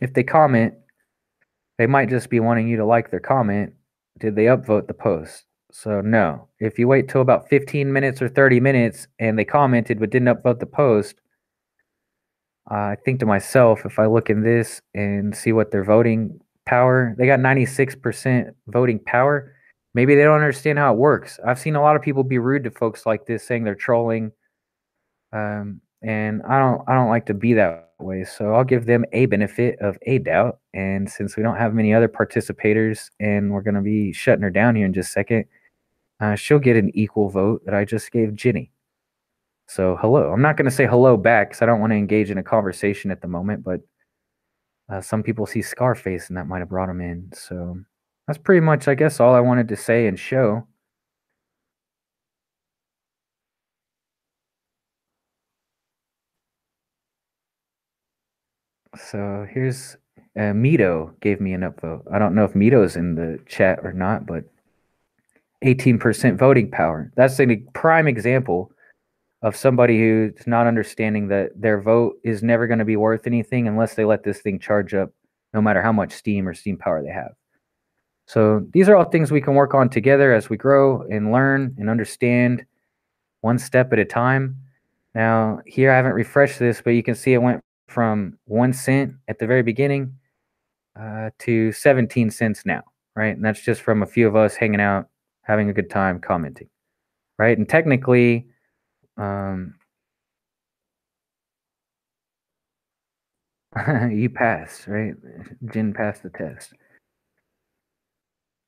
they comment, they might just be wanting you to like their comment. Did they upvote the post? So no. If you wait till about 15 minutes or 30 minutes and they commented but didn't upvote the post, I think to myself, if I look in this and see what their voting power, they got 96% voting power. Maybe they don't understand how it works. I've seen a lot of people be rude to folks like this, saying they're trolling, and I don't like to be that way. So I'll give them a benefit of a doubt. And since we don't have many other participators, and we're gonna be shutting her down here in just a second, she'll get an equal vote that I just gave Ginny. So hello. I'm not going to say hello back because I don't want to engage in a conversation at the moment, but some people see Scarface and that might have brought them in. So that's pretty much, I guess, all I wanted to say and show. So here's Mito gave me an upvote. I don't know if Mito's in the chat or not, but 18% voting power. That's a prime example of somebody who's not understanding that their vote is never going to be worth anything unless they let this thing charge up, no matter how much steam or steam power they have. So these are all things we can work on together as we grow and learn and understand one step at a time. Now, here I haven't refreshed this, but you can see it went from 1 cent at the very beginning to 17 cents now, right? And that's just from a few of us hanging out, having a good time, commenting, right? And technically, you passed, right? Jin passed the test.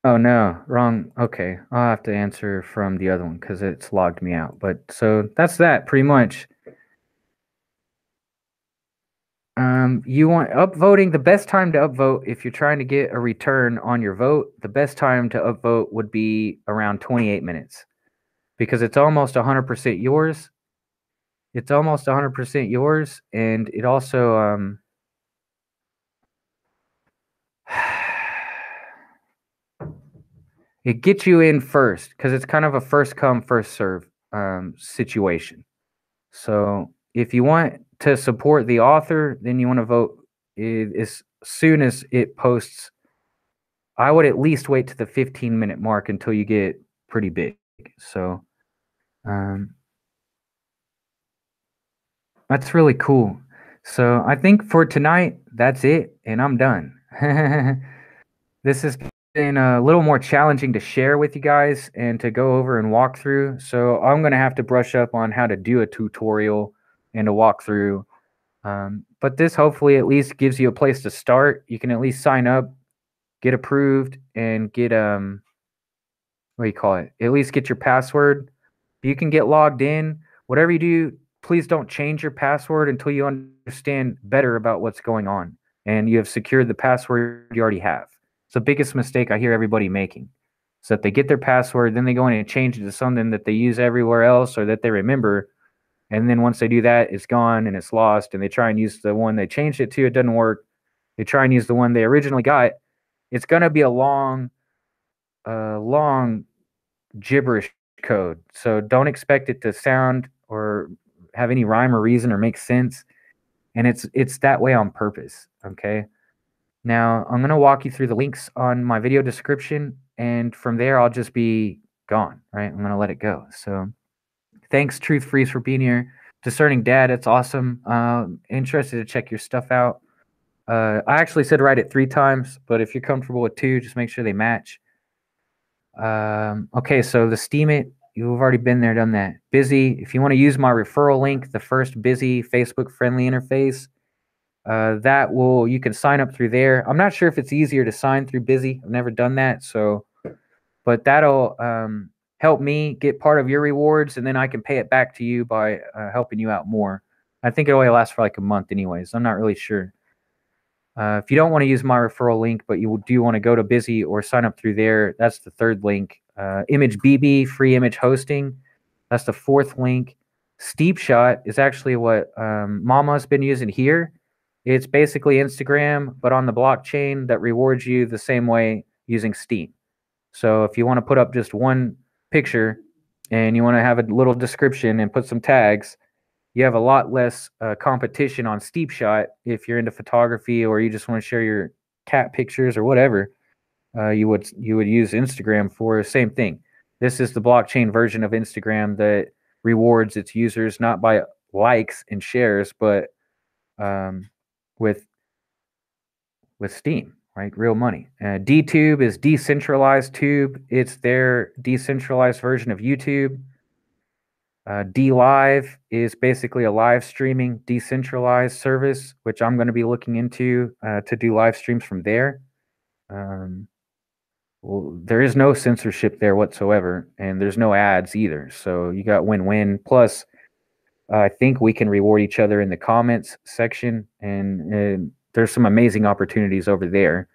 Oh no, wrong. Okay, I'll have to answer from the other one because it's logged me out. But so that's that pretty much. You want upvoting. The best time to upvote if you're trying to get a return on your vote, the best time to upvote would be around 28 minutes because it's almost 100% yours. It's almost 100% yours, and it also it gets you in first because it's kind of a first come first serve situation. So if you want to support the author, then you want to vote as soon as it posts. I would at least wait to the 15-minute mark until you get pretty big. So that's really cool. So I think for tonight, that's it, and I'm done. This has been a little more challenging to share with you guys and to go over and walk through. So I'm going to have to brush up on how to do a tutorial and to walk through. But this hopefully at least gives you a place to start. You can at least sign up, get approved, and get what do you call it? At least get your password. You can get logged in. Whatever you do, please don't change your password until you understand better about what's going on and you have secured the password you already have. It's the biggest mistake I hear everybody making. So that they get their password, then they go in and change it to something that they use everywhere else or that they remember. And then once they do that, it's gone and it's lost. And they try and use the one they changed it to. It doesn't work. They try and use the one they originally got. It's going to be a long gibberish code. So don't expect it to sound or have any rhyme or reason or make sense. And it's that way on purpose. Okay. Now I'm going to walk you through the links on my video description. And from there, I'll just be gone. Right. I'm going to let it go. So thanks, Truth Freeze, for being here. Discerning Dad, it's awesome. Interested to check your stuff out. I actually said write it 3 times, but if you're comfortable with 2, just make sure they match. Okay, so the STEEMIT, you've already been there, done that. Busy, if you want to use my referral link, the first Busy Facebook friendly interface, you can sign up through there. I'm not sure if it's easier to sign through Busy. I've never done that, but that'll help me get part of your rewards, and then I can pay it back to you by helping you out more. I think it only lasts for like a month anyways. I'm not really sure. If you don't want to use my referral link, but you do want to go to Busy or sign up through there, that's the third link. Image BB, free image hosting, that's the fourth link. STEEPSHOT is actually what Mama's been using here. It's basically Instagram, but on the blockchain that rewards you the same way using Steem. So if you want to put up just one picture and you want to have a little description and put some tags, you have a lot less competition on STEEPSHOT if you're into photography or you just want to share your cat pictures or whatever. You would use Instagram for. Same thing. This is the blockchain version of Instagram that rewards its users not by likes and shares, but with Steem, right? Real money. DTUBE is decentralized tube. It's their decentralized version of YouTube. DLIVE is basically a live streaming decentralized service, which I'm going to be looking into to do live streams from there. Well, there is no censorship there whatsoever, and there's no ads either. So you got win-win. Plus, I think we can reward each other in the comments section, and there's some amazing opportunities over there.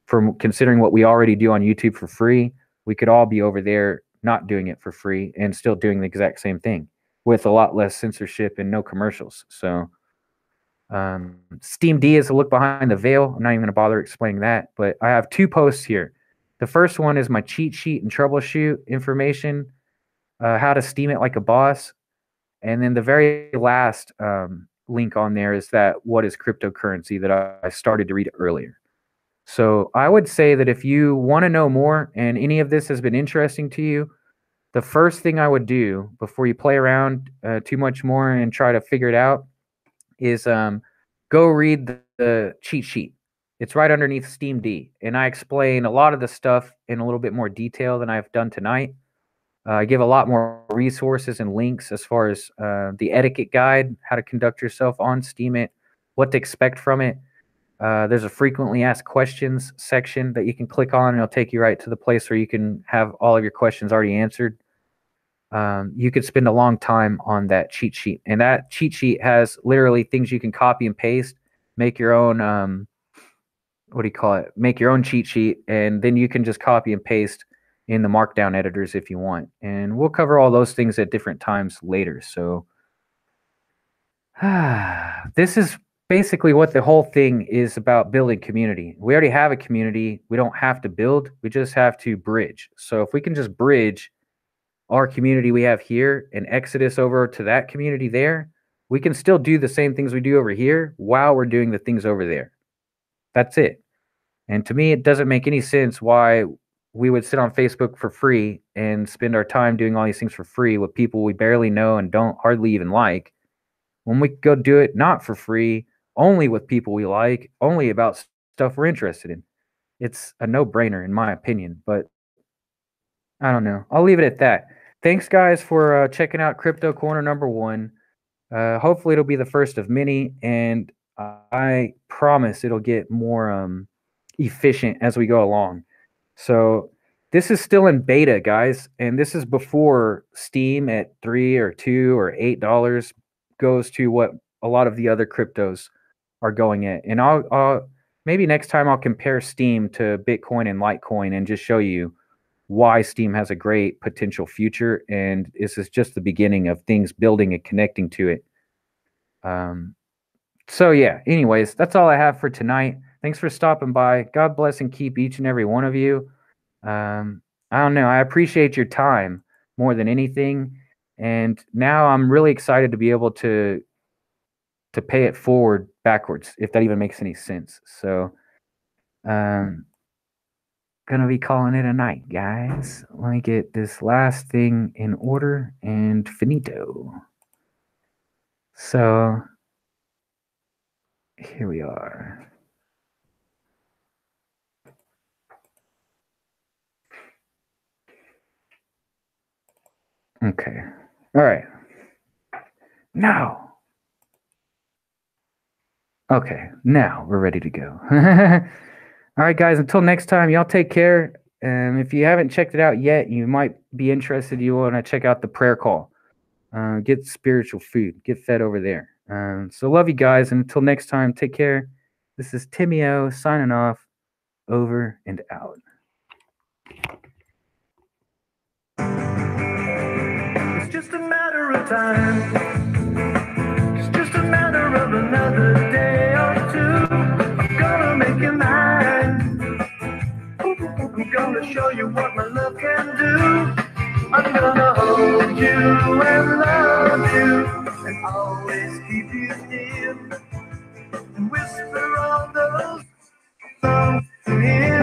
From considering what we already do on YouTube for free, we could all be over there not doing it for free and still doing the exact same thing with a lot less censorship and no commercials. So STEEM D is a look behind the veil. I'm not even going to bother explaining that, but I have two posts here. The first one is my cheat sheet and troubleshoot information, how to steam it like a boss. And then the very last link on there is that what is cryptocurrency that I started to read earlier. So I would say that if you want to know more and any of this has been interesting to you, the first thing I would do before you play around too much more and try to figure it out is go read the cheat sheet. It's right underneath STEEM D. And I explain a lot of the stuff in a little bit more detail than I've done tonight. I give a lot more resources and links as far as the etiquette guide, how to conduct yourself on STEEMIT, what to expect from it. There's a frequently asked questions section that you can click on, and it'll take you right to the place where you can have all of your questions already answered. You could spend a long time on that cheat sheet, and that cheat sheet has literally things you can copy and paste, make your own, what do you call it? Make your own cheat sheet, and then you can just copy and paste in the markdown editors if you want. And we'll cover all those things at different times later. So this is basically what the whole thing is about, building community. We already have a community. We don't have to build. We just have to bridge. So if we can just bridge our community we have here and exodus over to that community there, we can still do the same things we do over here while we're doing the things over there. That's it. And to me, it doesn't make any sense why we would sit on Facebook for free and spend our time doing all these things for free with people we barely know and don't hardly even like, when we could go do it not for free, only with people we like, only about stuff we're interested in. It's a no-brainer in my opinion, but I don't know. I'll leave it at that. Thanks, guys, for checking out Crypto Corner number 1. Hopefully it'll be the first of many, and I promise it'll get more efficient as we go along. So this is still in beta, guys, and this is before Steem at $3 or $2 or $8 goes to what a lot of the other cryptos are going at. And I'll maybe next time I'll compare Steem to Bitcoin and Litecoin and just show you why Steem has a great potential future, and this is just the beginning of things building and connecting to it. So yeah, anyways, that's all I have for tonight. Thanks for stopping by. God bless and keep each and every one of you. I don't know. I appreciate your time more than anything. And now I'm really excited to be able to pay it forward backwards, if that even makes any sense. So, gonna be calling it a night, guys. Let me get this last thing in order and finito. So here we are. Okay. All right. Now. Okay. Now we're ready to go. All right, guys. Until next time, y'all take care. And if you haven't checked it out yet, you might be interested. You want to check out the prayer call. Get spiritual food. Get fed over there. So love you guys, and until next time, take care. This is Timmy O signing off. Over and out. It's just a matter of time. It's just a matter of another day or two. I'm gonna make you mine. I'm gonna show you what my love can do. I'm gonna hold you and love you and always keep you near and whisper all those songs to hear.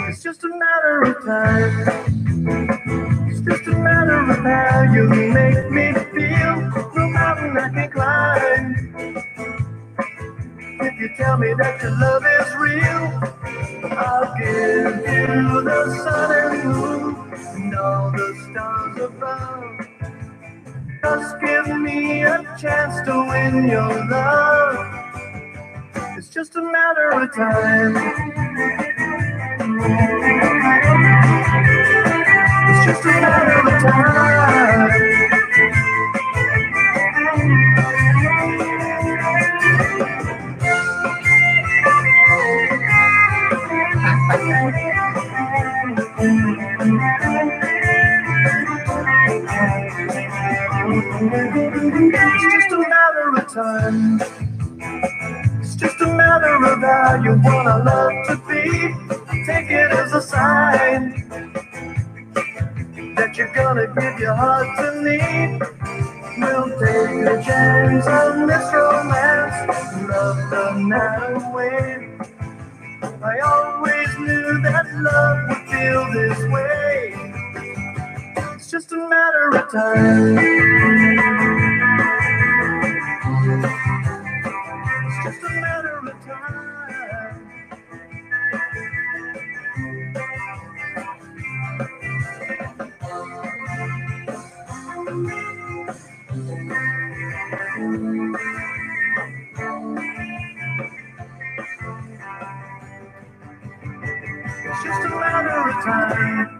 It's just a matter of time. It's just a matter of how you make me feel. No mountain I can climb. If you tell me that your love is real, I'll give you the sun and moon and all the stars above. Just give me a chance to win your love. It's just a matter of time. It's just a matter of time. It's just a matter of time. It's just a matter of how you want our love to be. Take it as a sign that you're gonna give your heart to me. We'll take a chance on this romance. Love the night away. I always knew that love would feel this way. It's just a matter of time. It's just a matter of time. It's just a matter of time.